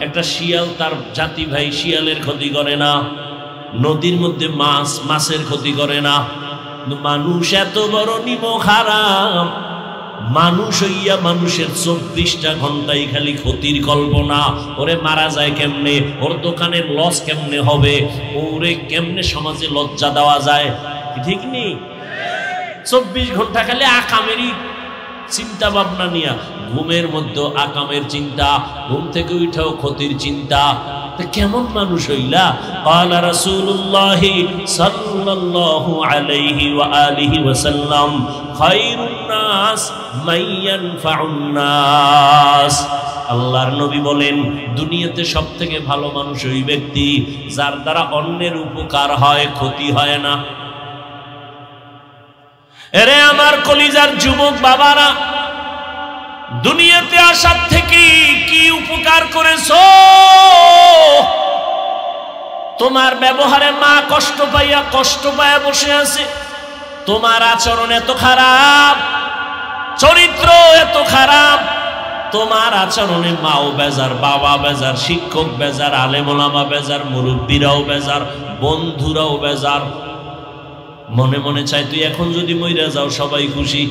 একটা শিয়াল তার জাতি ভাই শিয়ালের ক্ষতি করে না, নদীর মধ্যে মাছ মাছের ক্ষতি করে না। মানুষ এত বড় নিমো খারাপ, মানুষ হইয়া মানুষের 24টা ঘন্টায় খালি ক্ষতির কল্পনা। ওরে মারা যায় কেমনে, ওর দোকানের লস কেমনে হবে, ওরে কেমনে সমাজে লজ্জা দেওয়া যায়, ঠিক নেই? 24 ঘন্টা খালি আকামেরই চিন্তা ভাবনা নিয়া। ঘুমের মধ্যে আকামের চিন্তা, ঘুম থেকে উঠাও ক্ষতির চিন্তা। কেমন মানুষ হইলা? ক্বালা রাসূলুল্লাহ সাল্লাল্লাহু আলাইহি ওয়া আলিহি ওয়াসাল্লাম, খায়রুন নাস মান ইয়ানফাউন নাস। আল্লাহর নবী বলেন, দুনিয়াতে সবথেকে ভালো মানুষ ওই ব্যক্তি যার দ্বারা অন্যের উপকার হয়, ক্ষতি হয় না। এরে আমার কলিজার যুবক বাবারা, দুনিয়াতে আসার থেকে কি উপকার করেছো? তোমার ব্যবহারে মা কষ্ট পাইয়া বসে আছে। তোমার আচরণ এত খারাপ, চরিত্র এত খারাপ, তোমার আচরণে মাও বেজার, বাবা বেজার, শিক্ষক বেজার, আলেম ওলামা বেজার, মুরব্বীরাও বেজার, বন্ধুরাও বেজার। মনে মনে চাই তুই এখন যদি মইরা যাও সবাই খুশি।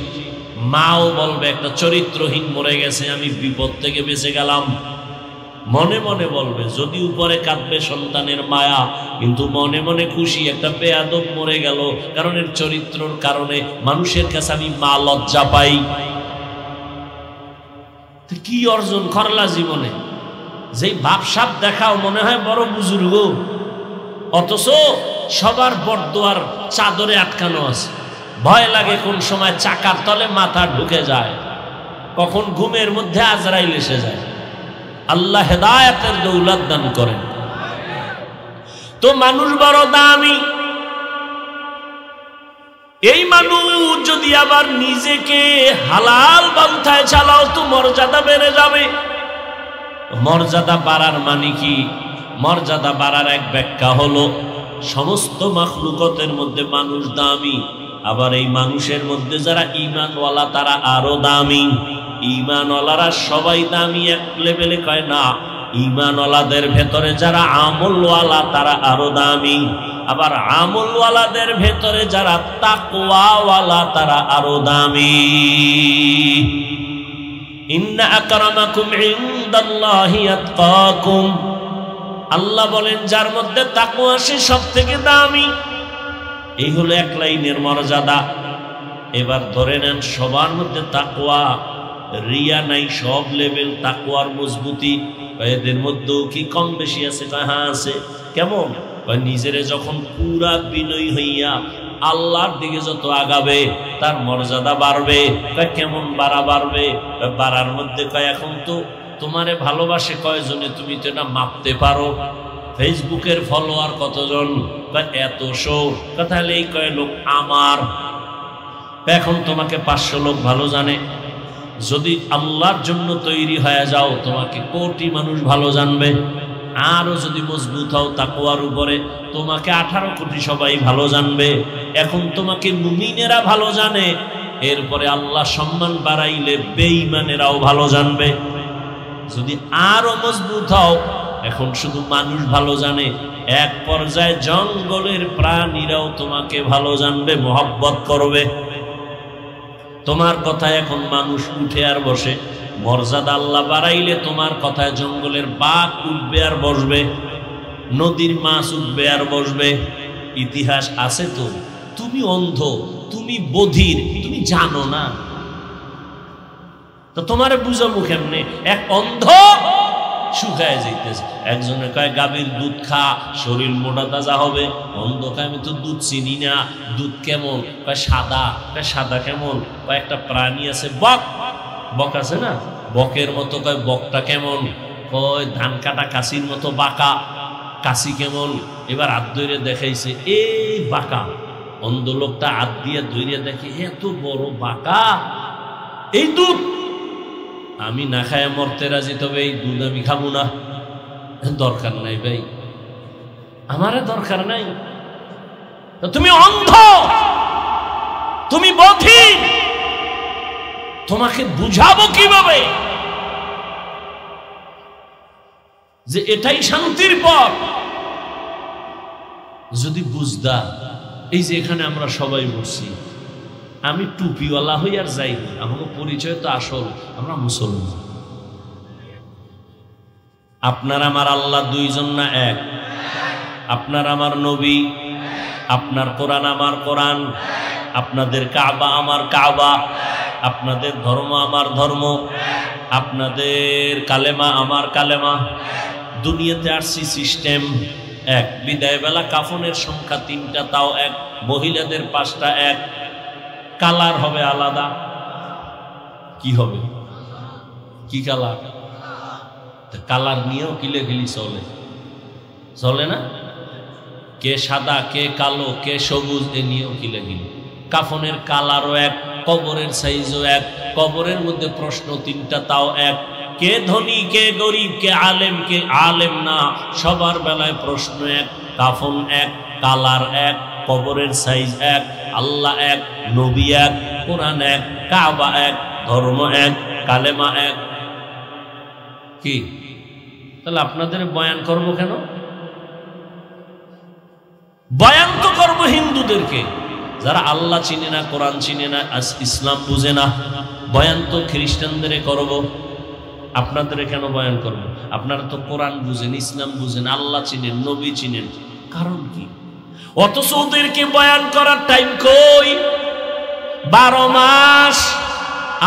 মাও বলবে একটা চরিত্রহীন মরে গেছে, আমি বিপদ থেকে বেঁচে গেলাম। মনে মনে বলবে, যদি উপরে কাঁদবে সন্তানের মায়া, কিন্তু মনে মনে খুশি একটা বেয়াদব মরে গেল, কারণ এর চরিত্রর কারণে মানুষের কাছে আমি মা লজ্জা পাই। কি অর্জন করলা জীবনে? যেই ভাবসাব দেখাও মনে হয় বড় বুজুর্গ, অথচ সবার বরদোয়ার চাদরে আটকানো আছে। ভয় লাগে কোন সময় চাকার তলে মাথা ঢুকে যায়, কখন ঘুমের মধ্যে আজরাইল এসে যায়। আল্লাহ হেদায়েতের দৌলত দান করেন। তো মানুষ বড় দামি। এই মানুষ যদি আবার নিজেকে হালাল পন্থায় চালাও তো মর্যাদা বেড়ে যাবে। মর্যাদা বাড়ার মানে কি? মর্যাদা বাড়ার এক ব্যাখ্যা হলো, সমস্ত মাখলুকতের মধ্যে মানুষ দামি, আবার এই মানুষের মধ্যে যারা ঈমানওয়ালা তারা আরো দামি। ঈমানওয়ালারা সবাই দামি এক লেভেলে কয় না, ঈমানওয়ালাদের ভেতরে যারা আমলওয়ালা তারা আরো দামি, আবার আমলওয়ালাদের ভেতরে যারা তাকওয়াওয়ালা তারা আরো দামি। ইন্না আকরামাকুম ইনদাল্লাহি আতকাকুম। আল্লাহ বলেন যার মধ্যে তাকওয়া সে সবথেকে দামি। এই হলো এক লাইনের মর্যাদা। এবার ধরে নেন সবার মধ্যে তাকওয়া, রিয়া নাই, সব লেভেল তাকওয়ার মজবুতি। এদের মধ্যেও কি কম বেশি আছে? হ্যাঁ আছে। কেমন? নিজেরে যখন পুরা বিনয়ী হইয়া আল্লাহর দিকে যত আগাবে তার মর্যাদা বাড়বে। কেমন বাড়বে? বাড়ার মধ্যে কয় এখন তো তোমারে ভালোবাসে কয়জনে, তুমি তো এটা মাপতে পারো। ফেসবুকের ফলোয়ার কতজন? এতশো। তাহলে এই কয় লোক আমার। এখন তোমাকে 500 লোক ভালো জানে। যদি আল্লাহর জন্য তৈরি হয়ে যাও তোমাকে কোটি মানুষ ভালো জানবে। আরো যদি মজবুত হও তাকওয়ার উপরে, তোমাকে 18 কোটি সবাই ভালো জানবে। এখন তোমাকে মুমিনেরা ভালো জানে, এরপরে আল্লাহ সম্মান বাড়াইলে বেঈমানেরাও ভালো জানবে। যদি আরো মজবুত হও, এখন শুধু মানুষ ভালো জানে, এক পর্যায়ে জঙ্গলের প্রাণীরাও তোমাকে ভালো জানবে, মহব্বত করবে। তোমার কথা এখন মানুষ উঠে আর বসে, মর্যাদা আল্লাহ বাড়াইলে তোমার কথায় জঙ্গলের বাঘ উঠবে আর বসবে, নদীর মাছ উঠবে আর বসবে। ইতিহাস আছে তো। তুমি অন্ধ, তুমি বধির, তুমি জানো না, তো তোমারে বুঝাবো কেমনে? এক অন্ধ শুকায় যাইতেছে, একজনে কয় গাভীর দুধ খা, শরীর মোটা তাজা হবে। অন্ধ কয় আমি তো দুধ চিনি না, দুধ কেমন? কয় সাদা। কয় সাদা কেমন? কয় একটা প্রাণী আছে বক, বক আছে না, বকের মতো। কয় বকটা কেমন? কয় ধান কাটা কাশির মতো বাঁকা। কাশি কেমন? এবার হাত ধরে দেখাইছে, এই বাঁকা। অন্ধ লোকটা হাত দিয়ে ধরে দেখে এত বড় বাঁকা, এই দুধ আমি না খায় মরতে রাজি, তবে এই দুধ আমি খাবো না। দরকার নাই ভাই, আমারে দরকার নাই। তুমি অন্ধ, তুমি বধির, তোমাকে বুঝাবো কিভাবে যে এটাই শান্তির পথ? যদি বুঝদা, এই যে এখানে আমরা সবাই বসছি, আমি টুপিওয়ালা হই আর যাই, আমার পরিচয় তো আসল, আমরা মুসলমান। আপনার আমার আল্লাহ দুইজন না এক? আপনার আমার নবী, আপনার কোরআন আমার কোরআন, আপনাদের কাবা আমার কাবা, আপনাদের ধর্ম আমার ধর্ম, আপনাদের কালেমা আমার কালেমা। দুনিয়াতে আসছি সিস্টেম এক। বিদায় বেলা কাফনের সংখ্যা 3টা, তাও এক। মহিলাদের 5টা এক। কালার হবে আলাদা। কি হবে? কি কালার? কালার নিয়েও কিলেখিলি চলে, চলে না? কে সাদা, কে কালো, কে সবুজ, এ নিয়েও কিলেখিলি। কাফনের কালারও এক, কবরের সাইজও এক, কবরের মধ্যে প্রশ্ন 3টা, তাও এক। কে ধনী, কে গরিব, কে আলেম, কে আলেম না, সবার বেলায় প্রশ্ন এক। কাফন এক, কালার এক, কবরের সাইজ এক, আল্লাহ এক, নবী এক, কোরআন এক, কাবা এক, ধর্ম এক, কালেমা এক। কি তাহলে আপনাদের বয়ান করবো কেন? বয়ান তো করবো হিন্দুদেরকে, যারা আল্লাহ চিনে না, কোরআন চিনে না, ইসলাম বুঝে না। বয়ান তো খ্রিস্টানদের করব, আপনাদের কেন বয়ান করব? আপনারা তো কোরআন বুঝেন, ইসলাম বুঝেন, আল্লাহ চিনেন, নবী চিনেন, কারণ কি? অথচ ওদেরকে বয়ান করার টাইম কই? 12 মাস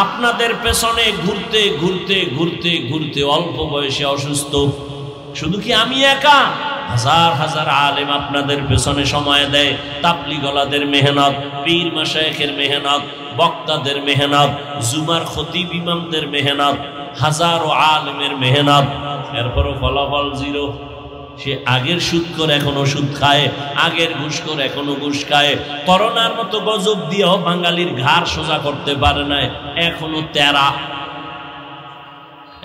আপনাদের পেছনে ঘুরতে ঘুরতে ঘুরতে ঘুরতে অল্প বয়সে অসুস্থ। শুধু কি আমি একা? হাজার হাজার আলেম আপনাদের পেছনে সময় দেয়। তাবলীগওয়ালাদের মেহনত, পীর মাশায়েখের মেহনত, বক্তাদের মেহনত, জুমার খতিব ইমামদের মেহনত, হাজারো আলেমের মেহনত, এরপরও ফলাফল জিরো। সে আগের সুদখোর এখনো সুদ খায়, আগের ঘুষখোর এখনো ঘুষ খায়। করোনার মতো গজব দিয়েও বাঙালির ঘাড় সোজা করতে পারে না, এখনো তেরা,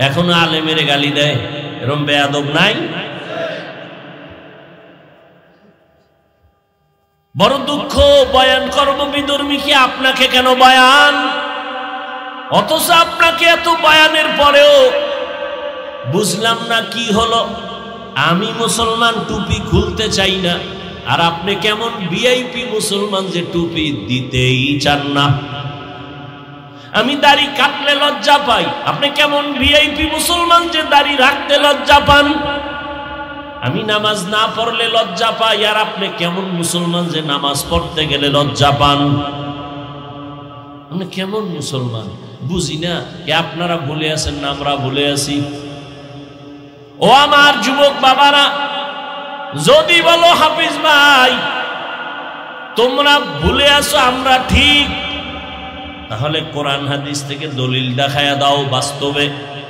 এখনো আলেমের গালি দেয়। এরকম বেয়াদব নাই? বড় দুঃখ। বয়ান করব বিধর্মী কি আপনাকে কেন বয়ান? অথচ আপনাকে এত বয়ানের পরেও বুঝলাম না কি হলো। আমি মুসলমান, টুপি খুলতে চাই না, আর আপনি কেমন ভিআইপি মুসলমান যে টুপি দিতেই চান না। আমি দাড়ি কাটলে লজ্জা পাই, আপনি কেমন ভিআইপি মুসলমান যে দাড়ি রাখতে লজ্জা পান। আমি নামাজ না পড়লে লজ্জা পাই, আর আপনি কেমন মুসলমান যে নামাজ পড়তে গেলে লজ্জা পান। আপনি কেমন মুসলমান বুঝি না। কে আপনারা ভুলে আছেন না আমরা ভুলে আছি? ও আমার যুবক বাবারা, যদি বলো হাফিজ ভাই তোমরা ভুলে আসো আমরা ঠিক, তাহলে কোরআন হাদিস থেকে দলিল দেখায়া দাও বাস্তবে।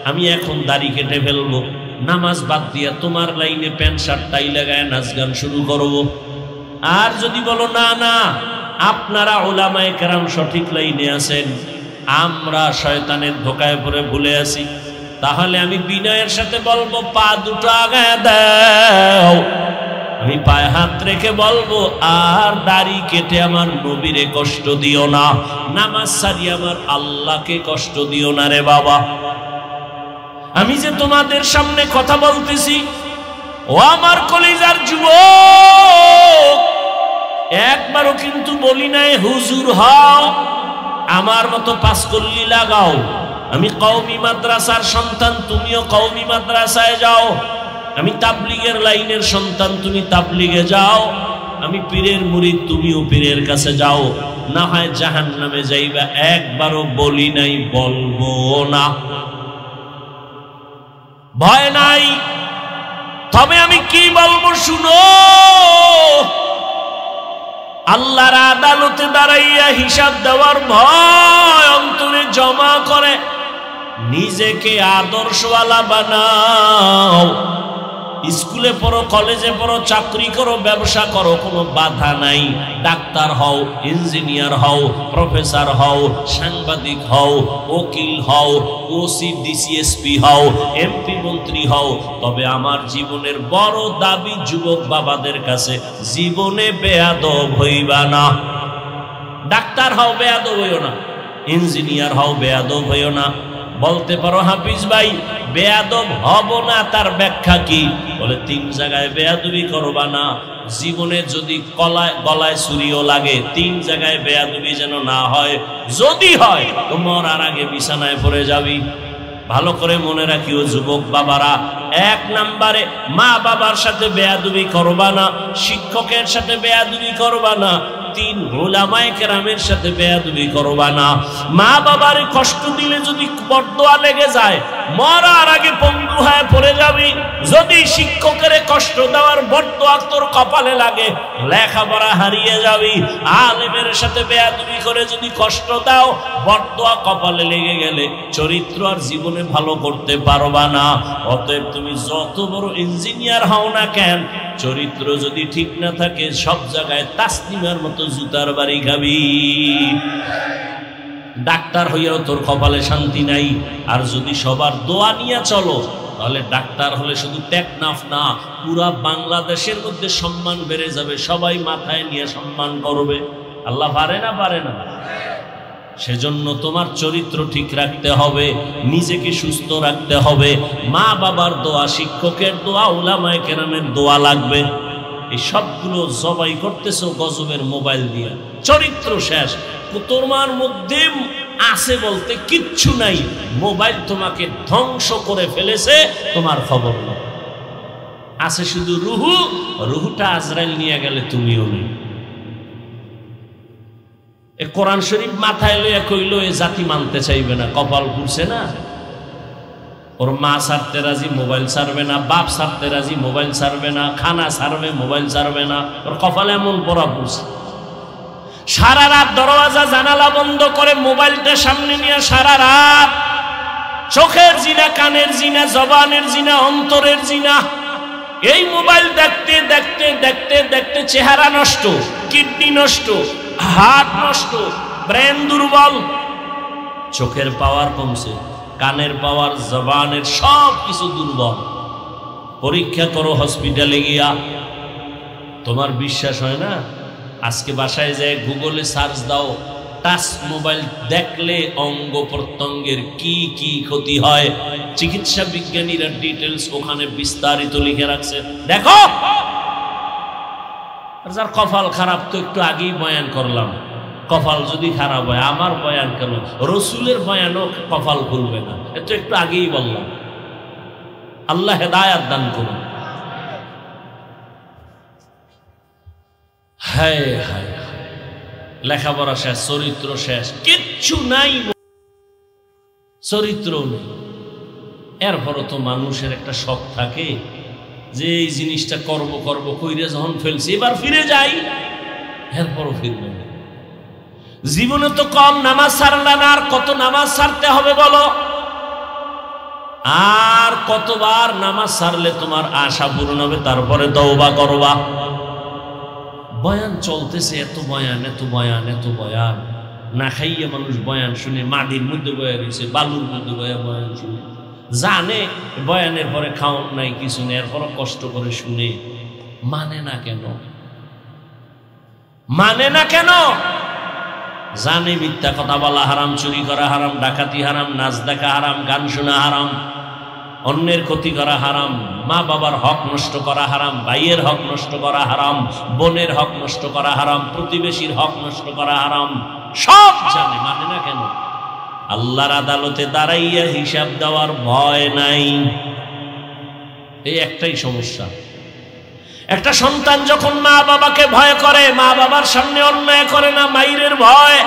আমি এখন দাড়ি কেটে ফেলবো, নামাজ বাদ দিয়া তোমার লাইনে প্যান্ট শার্ট টাই লাগায় নাচ গান শুরু করবো। আর যদি বলো না না আপনারা উলামায়ে কেরাম সঠিক লাইনে আছেন, আমরা শয়তানের ধোকায় পড়ে ভুলে আছি, তাহলে আমি বিনয়ের সাথে বলবো পা দুটো আগায় দাও। আমি পায়ে হাত রেখে বলবো আর দাড়ি কেটে আমার নবীরে কষ্ট দিও না, নামাজ সারিয়ে আমার আল্লাহকে কষ্ট দিও না রে বাবা। আমি যে তোমাদের সামনে কথা বলতেছি, ও আমার কলিজার যুবক, একবারও কিন্তু বলি নাই হুজুর হও, আমার মতো পাঁচকল্লি লাগাও, আমি কওমি মাদ্রাসার সন্তান, তুমিও কওমি মাদ্রাসায় যাও। আমি তাবলীগের লাইনের সন্তান, তুমি তাবলীগে যাও। আমি পীরের মুরিদ, তুমিও পীরের কাছে যাও। না হয় জাহান্নামে যাইবা। একবারও বলি নাই, বলবো না, ভয় নাই। তবে আমি কি বলবো শুনো, আল্লাহর আদালতে দাঁড়াইয়া হিসাব দেওয়ার ভয় অন্তরে জমা করে নিজেকে আদর্শওয়ালা বানাও। স্কুলে পড়ো, কলেজে পড়ো, চাকরি করো, ব্যবসা করো, কোনো বাধা নাই। ডাক্তার হও, ইঞ্জিনিয়ার হও, প্রফেসর হও, সাংবাদিক হও, উকিল হও, ওসি ডিসিএসপি হও, এমপি মন্ত্রী হও। তবে আমার জীবনের বড় দাবি যুবক বাবাদের কাছে, জীবনে বেয়াদব হইবা না। ডাক্তার হও, বেয়াদব হইও না। ইঞ্জিনিয়ার হও, বেয়াদব হইও না। বলতে পারো হাফিজ ভাই বেয়াদব হব না, তার ব্যাখ্যা কি? বলে 3 জায়গায় বেয়াদবি করবা না। জীবনে যদি গলায় ছুরিও লাগে, 3 জায়গায় বেয়াদবি যেন না হয়। যদি হয় তো মরার আগে বিছানায় পড়ে যাবি। ভালো করে মনে রাখিও যুবক বাবারা, 1 নম্বরে মা বাবার সাথে বেয়াদবি করবা না, শিক্ষকের সাথে বেয়াদবি করবা না, 3 উলামায়ে কেরামের সাথে বেয়াদবি করবা না। মা বাবার কষ্ট দিলে যদি বদদোয়া লেগে যায়, মরার আগে পঙ্গু হয়ে পড়ে যাবি। যদি শিক্ষকের কষ্ট দেওয়ার বদদোয়া তোর কপালে লাগে, লেখাপড়া হারিয়ে যাবি। আলেমের সাথে বেয়াদবি করে যদি কষ্ট দাও, বদদোয়া কপালে লেগে গেলে চরিত্র আর জীবনে ভালো করতে পারবা না। অতএব তুমি যত বড় ইঞ্জিনিয়ার হও না কেন, চরিত্র যদি ঠিক না থাকে, সব জায়গায় তাসলিমার মতো জুতার বাড়ি খাবি। ডাক্তার হইয়াও তোর কপালে শান্তি নাই। আর যদি সবার দোয়া নিয়ে চলো, তাহলে ডাক্তার হলে শুধু টেকনাফ না, পুরা বাংলাদেশের মধ্যে সম্মান বেড়ে যাবে। সবাই মাথায় নিয়ে সম্মান করবে। আল্লাহ পারে না? পারে না? সেজন্য তোমার চরিত্র ঠিক রাখতে হবে, নিজেকে সুস্থ রাখতে হবে। মা বাবার দোয়া, শিক্ষকের দোয়া, উলামায়ে কেরামের দোয়া লাগবে। এই সবগুলো জবাই করতেছো গজবের মোবাইল দিয়ে। চরিত্র শেষ। তোমার মধ্যে আছে বলতে কিচ্ছু নাই। মোবাইল তোমাকে ধ্বংস করে ফেলেছে, তোমার খবর নেই। আছে শুধু রুহু। রুহুটা আজরাইল নিয়ে গেলে তুমিও নেই। কোরআন শরীফ মাথায় লইয়া কইল এ জাতি মানতে চাইবে না, কপাল পুড়ছে না। ওর মা ছাড়তে রাজি, মোবাইল ছাড়বে না। বাপ ছাড়তে রাজি, মোবাইল ছাড়বে না। খানা ছাড়বে, মোবাইল ছাড়বে না। ওর কপালে এমন পড়া পুড়ছে। সারা রাত দরওয়াজা জানালা বন্ধ করে মোবাইলটা সামনে নিয়ে সারা রাত চোখের জিনা, কানের জিনা, জবানের জিনা, অন্তরের জিনা। এই মোবাইল দেখতে দেখতে দেখতে দেখতে চেহারা নষ্ট, কিডনি নষ্ট, হার্ট নষ্ট, ব্রেন দুর্বল, চোখের পাওয়ার কমছে, কানের পাওয়ার, জবানের সব কিছু দুর্বল। পরীক্ষা করো হসপিটালে গিয়া, তোমার বিশ্বাস হয় না? আজকে বাসায় যায় গুগলে সার্চ দাও, টাচ মোবাইল দেখলে অঙ্গ প্রত্যঙ্গের কি কি ক্ষতি হয়, চিকিৎসা বিজ্ঞানীরা ডিটেলস ওখানে বিস্তারিত লিখে রাখছে। দেখো, যার কপাল খারাপ তো একটু আগেই বয়ান করলাম। কপাল যদি খারাপ হয়, আমার বয়ান কেন, রসুলের বয়ানও কপাল খুলবে না, এত একটু আগেই বললাম। আল্লাহ হেদায়াত দান করুন। হায় হায়, লেখাপড়া শেষ, চরিত্র শেষ, কিচ্ছু নাই, চরিত্র নেই। এরপরও তো মানুষের একটা শখ থাকে যে এই জিনিসটা করব করব কইরে যখন ফেলছি এবার ফিরে যাই, এরপরও ফিরবে না। জীবনে তো কম নামাজ ছাড়লা না, আর কত নামাজ ছাড়তে হবে বলো? আর কতবার নামাজ ছাড়লে তোমার আশা পূরণ হবে? তারপরে তওবা করবা। বয়ান চলতেছে, এত বয়ান, এত বয়ান, এত বয়ান। না খাইয়ে মানুষ বয়ান শুনে, মাটির মধ্যে বয়া রয়েছে, বালুর মধ্যে বয়ান শুনে, জানে বয়ানের পরে খাওন নাই, কিছু নেই, এরপরও কষ্ট করে শুনে। মানে না কেন? মানে না কেন? জানে মিথ্যা কথা বলা হারাম, চুরি করা হারাম, ডাকাতি হারাম, নাচ দেখা হারাম, গান শোনা হারাম, অন্যের ক্ষতি করা হারাম, মা বাবার হক নষ্ট করা হারাম, ভাইয়ের হক নষ্ট করা হারাম, বোনের হক নষ্ট করা হারাম, প্রতিবেশীর হক নষ্ট করা হারাম, সব জানে। মানে না কেন? আল্লাহর আদালতে দাঁড়াইয়া হিসাব দেওয়ার ভয় নাই। এই একটাই সমস্যা। একটা সন্তান যখন মা বাবাকে ভয় করে, মা বাবার সামনে অন্যায় করে না, মাইরের ভয়।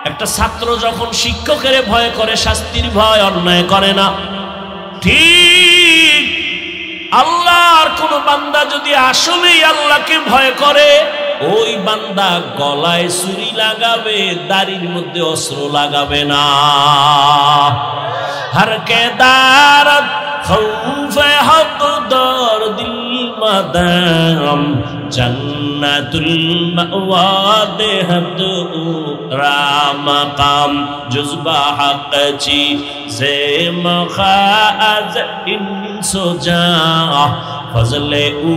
একটা ছাত্র যখন শিক্ষকের ভয় করে, শাস্তির ভয়, অন্যায় করে না। ঠিক আল্লাহর কোন বান্দা যদি আসলেই আল্লাহকে ভয় করে, ওই বান্দা গলায় ছুরি লাগাবে, দাড়ির মধ্যে অস্ত্র লাগাবে না। হর কে দারত খৌফে হক দর দিল মাদাম জন্নতুল মাওয়া দেহত রামাকাম জুজবা হক চি জে মখাজ ইনসোজা ফজলে উ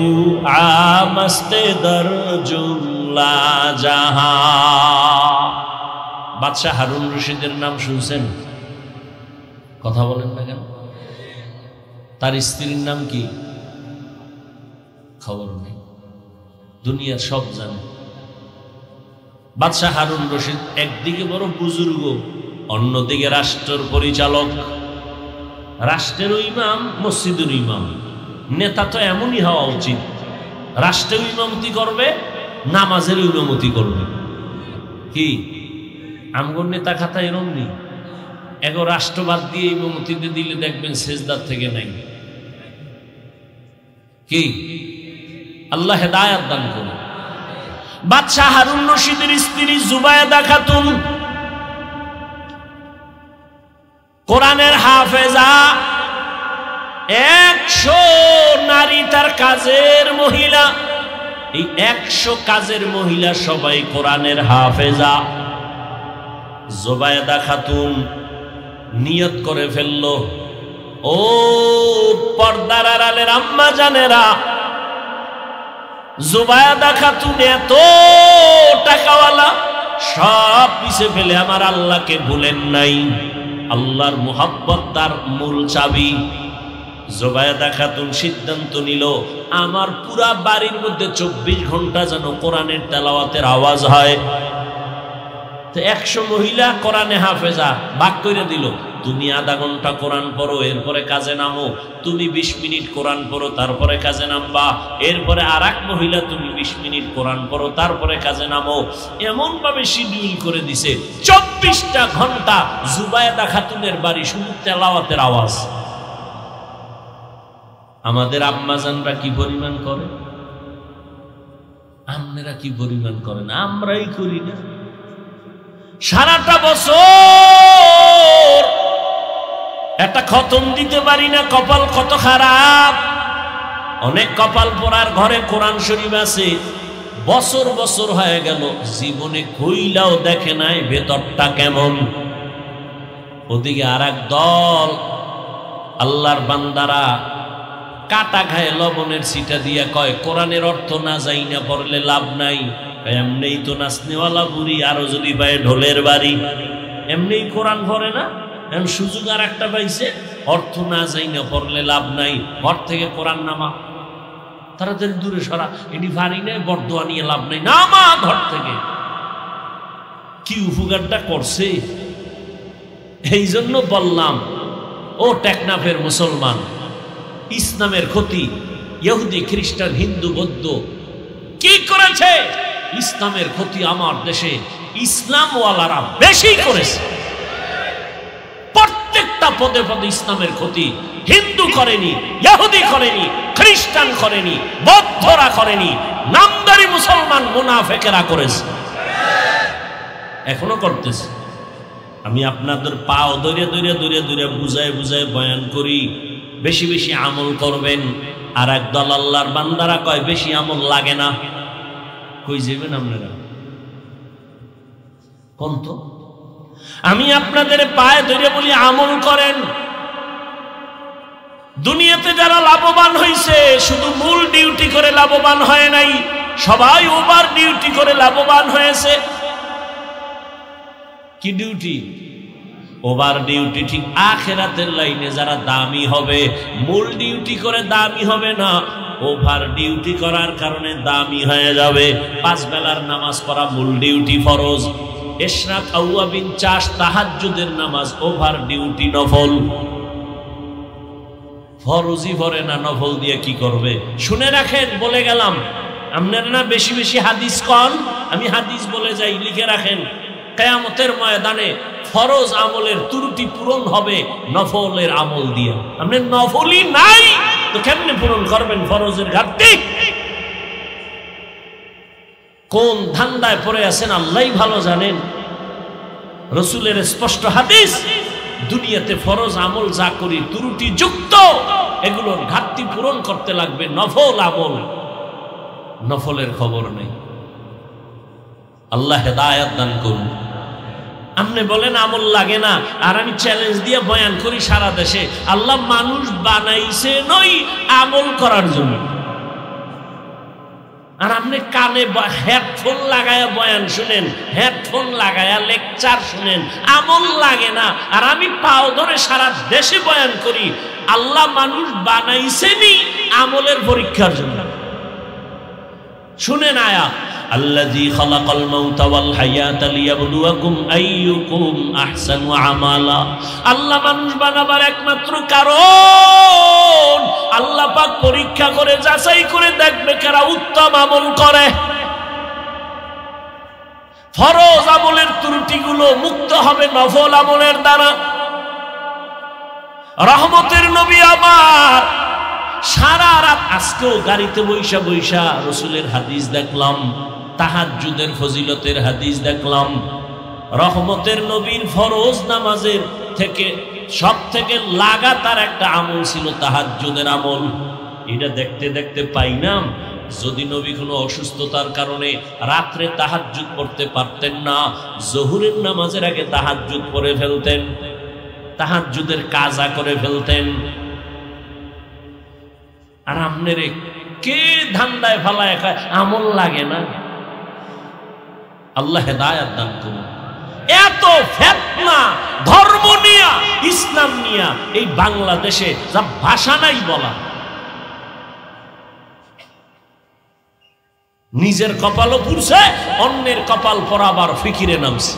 আমস্তে দর জুমলা জাহা। বাদশাহ হারুন রশিদের নাম শুনছেন? কথা বলেন না কেন? তার স্ত্রীর নাম কি? খবর নেই, দুনিয়ার সব জানে। বাদশাহ হারুন রশিদ একদিকে বড় বুজুর্গ, অন্যদিকে রাষ্ট্রের পরিচালক, রাষ্ট্রের ইমাম, মসজিদের ইমাম। নেতা তো এমনই হওয়া উচিত, রাষ্ট্রের ইমামতি করবে, নামাজের ইমামতি করবে। কি আমগর নেতা খাতা এরম নেই। এগো রাষ্ট্রবাদ দিয়ে ইমামতিতে দিলে দেখবেন সেজদার থেকে নাই। কি আল্লাহ হেদায়াত দান করুন। বাদশাহ হারুন রশিদের স্ত্রী জুবায়েদা খাতুন কোরআনের হাফেজা, 100 নারী তার কাজের মহিলা। এই 100 কাজের মহিলা সবাই কোরআনের হাফেজা। জুবায়েদা খাতুন নিয়ত করে ফেলল, ও পর্দার আড়ালের আম্মা জানেরা, জুবায়েদা খাতুন এত টাকাওয়ালা, সব পিছে ফেলে আমার আল্লাহকে ভুলেন নাই। আল্লাহর মুহাব্বত তার মূল চাবি। জুবায়েদা খাতুন সিদ্ধান্ত নিল, আমার পুরা বাড়ির মধ্যে 24 ঘন্টা যেন কোরআনের তেলাওয়াতের আওয়াজ হয়। তো 100 মহিলা কোরআনে হাফেজা ভাগ করে দিল, তুমি আধা ঘন্টা কোরআন পড়ো, এরপরে কাজে নামো। তুমি 20 মিনিট কোরআন পড়ো, তারপরে কাজে নামবা। এরপরে আর এক মহিলা, তুমি 20 মিনিট কোরআন পড়ো, তারপরে কাজে নামো। এমন ভাবে শিডিউল করে দিছে, 24টা ঘন্টা জুবায়েদা খাতুনের বাড়ি শুধু তেলাওয়াতের আওয়াজ। আমাদের আম্মাজানরা কি পরিমাণ করে, আপনারা কি পরিমাণ করেন? আমরাই করি না। সারাটা বছর একটা খতম দিতে পারি না, কপাল কত খারাপ। অনেক কপাল পোড়ার ঘরে কোরআন শরীফ আছে, বছর বছর হয়ে গেল, জীবনে কইলাও দেখে নাই ভেতরটা কেমন। ওদিকে আর এক দল আল্লাহর বান্দারা কাটা খায় লবণের ছিটা দিয়া কয়, কোরআনের অর্থ না যাই না পড়লে লাভ নাই। এমনি তো নাচনেওয়ালা বুড়ি, আরো যদি পায় ঢোলের বাড়ি। এমনি কোরআন পড়ে না, এখন সুযোগ আর একটা পাইছে, অর্থ না যাই না পড়লে লাভ নাই, ঘর থেকে কোরআন নামা, তাড়াতাড়ি দূরে সরা, এটি পারি না, বরদোয়া নিয়ে লাভ নাই, নামা ঘর থেকে। কি উপকারটা করছে? এই জন্য বললাম, ও টেকনাফের মুসলমান, ইসলামের ক্ষতি ইহুদি, খ্রিস্টান, হিন্দু, বৌদ্ধ কি করেছে? ইসলামের ক্ষতি আমার দেশে ইসলামওয়ালারা বেশি করেছে। প্রত্যেকটা পদে পদে ইসলামের ক্ষতি হিন্দু করেনি, ইহুদি করেনি, খ্রিস্টান করেনি, বৌদ্ধরা করেনি, নামদারি মুসলমান মুনাফেকেরা করেছে, এখনো করতেছে। আমি আপনাদের পাও ধরে ধরে ধরে ধরে বুঝায় বুঝায় বয়ান করি, বেশি বেশি আমল করবেন। আর একদল আল্লাহর বান্দারা কয় বেশি আমল লাগে না। কই যাবেন আপনারা? কোন তো আমি আপনাদের পায়ে ধরে বলি আমল করেন। দুনিয়াতে যারা লাভবান হয়েছে শুধু মূল ডিউটি করে লাভবান হয় নাই, সবাই ওভার ডিউটি করে লাভবান হয়েছে। কি ডিউটি? Over duty. ঠিক আখিরাতের লাইনে যারা দামি হবে, মূল ডিউটি করে দামি হবে না, ওভার ডিউটি করার কারণে দামি হয়ে যাবে। 5 বেলার নামাজ পড়া মূল ডিউটি, ফরজ। ইশরাক আওয়াবিন চাষ তাহাজ্জুদের নামাজ ওভার ডিউটি নফল। ফরজি পড়ে না, নফল দিয়ে কি করবে? শুনে রাখেন, বলে গেলাম আপনারা না বেশি বেশি হাদিস কন, আমি হাদিস বলে যাই, লিখে রাখেন। কিয়ামতের ময়দানে ফরজ আমলের ত্রুটি পূরণ হবে নফলের আমল দিয়ে। আপনি নফলই নাই তো কেমনে পূরণ করবেন ফরজের ঘাটতি? কোন ধান্দায় পড়ে আছেন আল্লাহই ভালো জানেন। রাসূলের স্পষ্ট হাদিস, দুনিয়াতে ফরজ আমল যা করি ত্রুটি যুক্ত, এগুলোর ঘাটতি পূরণ করতে লাগবে নফল আমল। নফলের খবর নেই। আল্লাহ হেদায়েত দান করুন। আপনি বলেন আমল লাগে না, আর আমি চ্যালেঞ্জ দিয়ে বয়ান করি সারা দেশে, আল্লাহ মানুষ বানাইছে নই আমল করার জন্য। আর আপনি কানে হেডফোন লাগায়া বয়ান শুনেন, হেডফোন লাগায়া লেকচার শুনেন, আমল লাগে না। আর আমি পাও ধরে সারা দেশে বয়ান করি, আল্লাহ মানুষ বানাইছেনি আমলের পরীক্ষার জন্য। শুনেন আয়াত, আল্লাযী খালাকাল মাউতা ওয়াল হায়াতা লিয়াবলুয়াকুম আইয়ুকুম আহসানু আমালা। আল্লাহ মানুষ বানাবার একমাত্র কারণ আল্লাহ পাক পরীক্ষা করে যাচাই করে দেখবে কারা উত্তম আমল করে। ফরজ আমলের ত্রুটিগুলো মুক্ত হবে নফল আমলের দ্বারা। রহমতের নবী আমার সারা রাত, আজকেও গাড়িতে বৈশা বৈশা রাসূলের হাদিস দেখলাম, তাহাজ্জুদের ফজিলতের হাদিস দেখলাম। রহমতের নবীর ফরজ নামাজের থেকে সব থেকে লাগাতার একটা আমল ছিল তাহাজ্জুদের আমল। এটা দেখতে দেখতে পাইলাম, যদি নবী কোনো অসুস্থতার কারণে রাত্রে তাহাজ্জুদ পড়তে পারতেন না, জোহরের নামাজের আগে তাহাজ্জুদ পড়ে ফেলতেন, তাহাজ্জুদের কাজা করে ফেলতেন। আর আপনার কে ধান্দায় ফালায় খায় আমল লাগে না? আল্লাহ হেদায়েত দান করুন। এত ফিতনা ধর্ম নিয়া, ইসলাম নিয়া এই বাংলাদেশে যা ভাষা নাই বলা। নিজের কপালও পুড়ছে, অন্যের কপাল পরাবার ফিকিরে নামছে।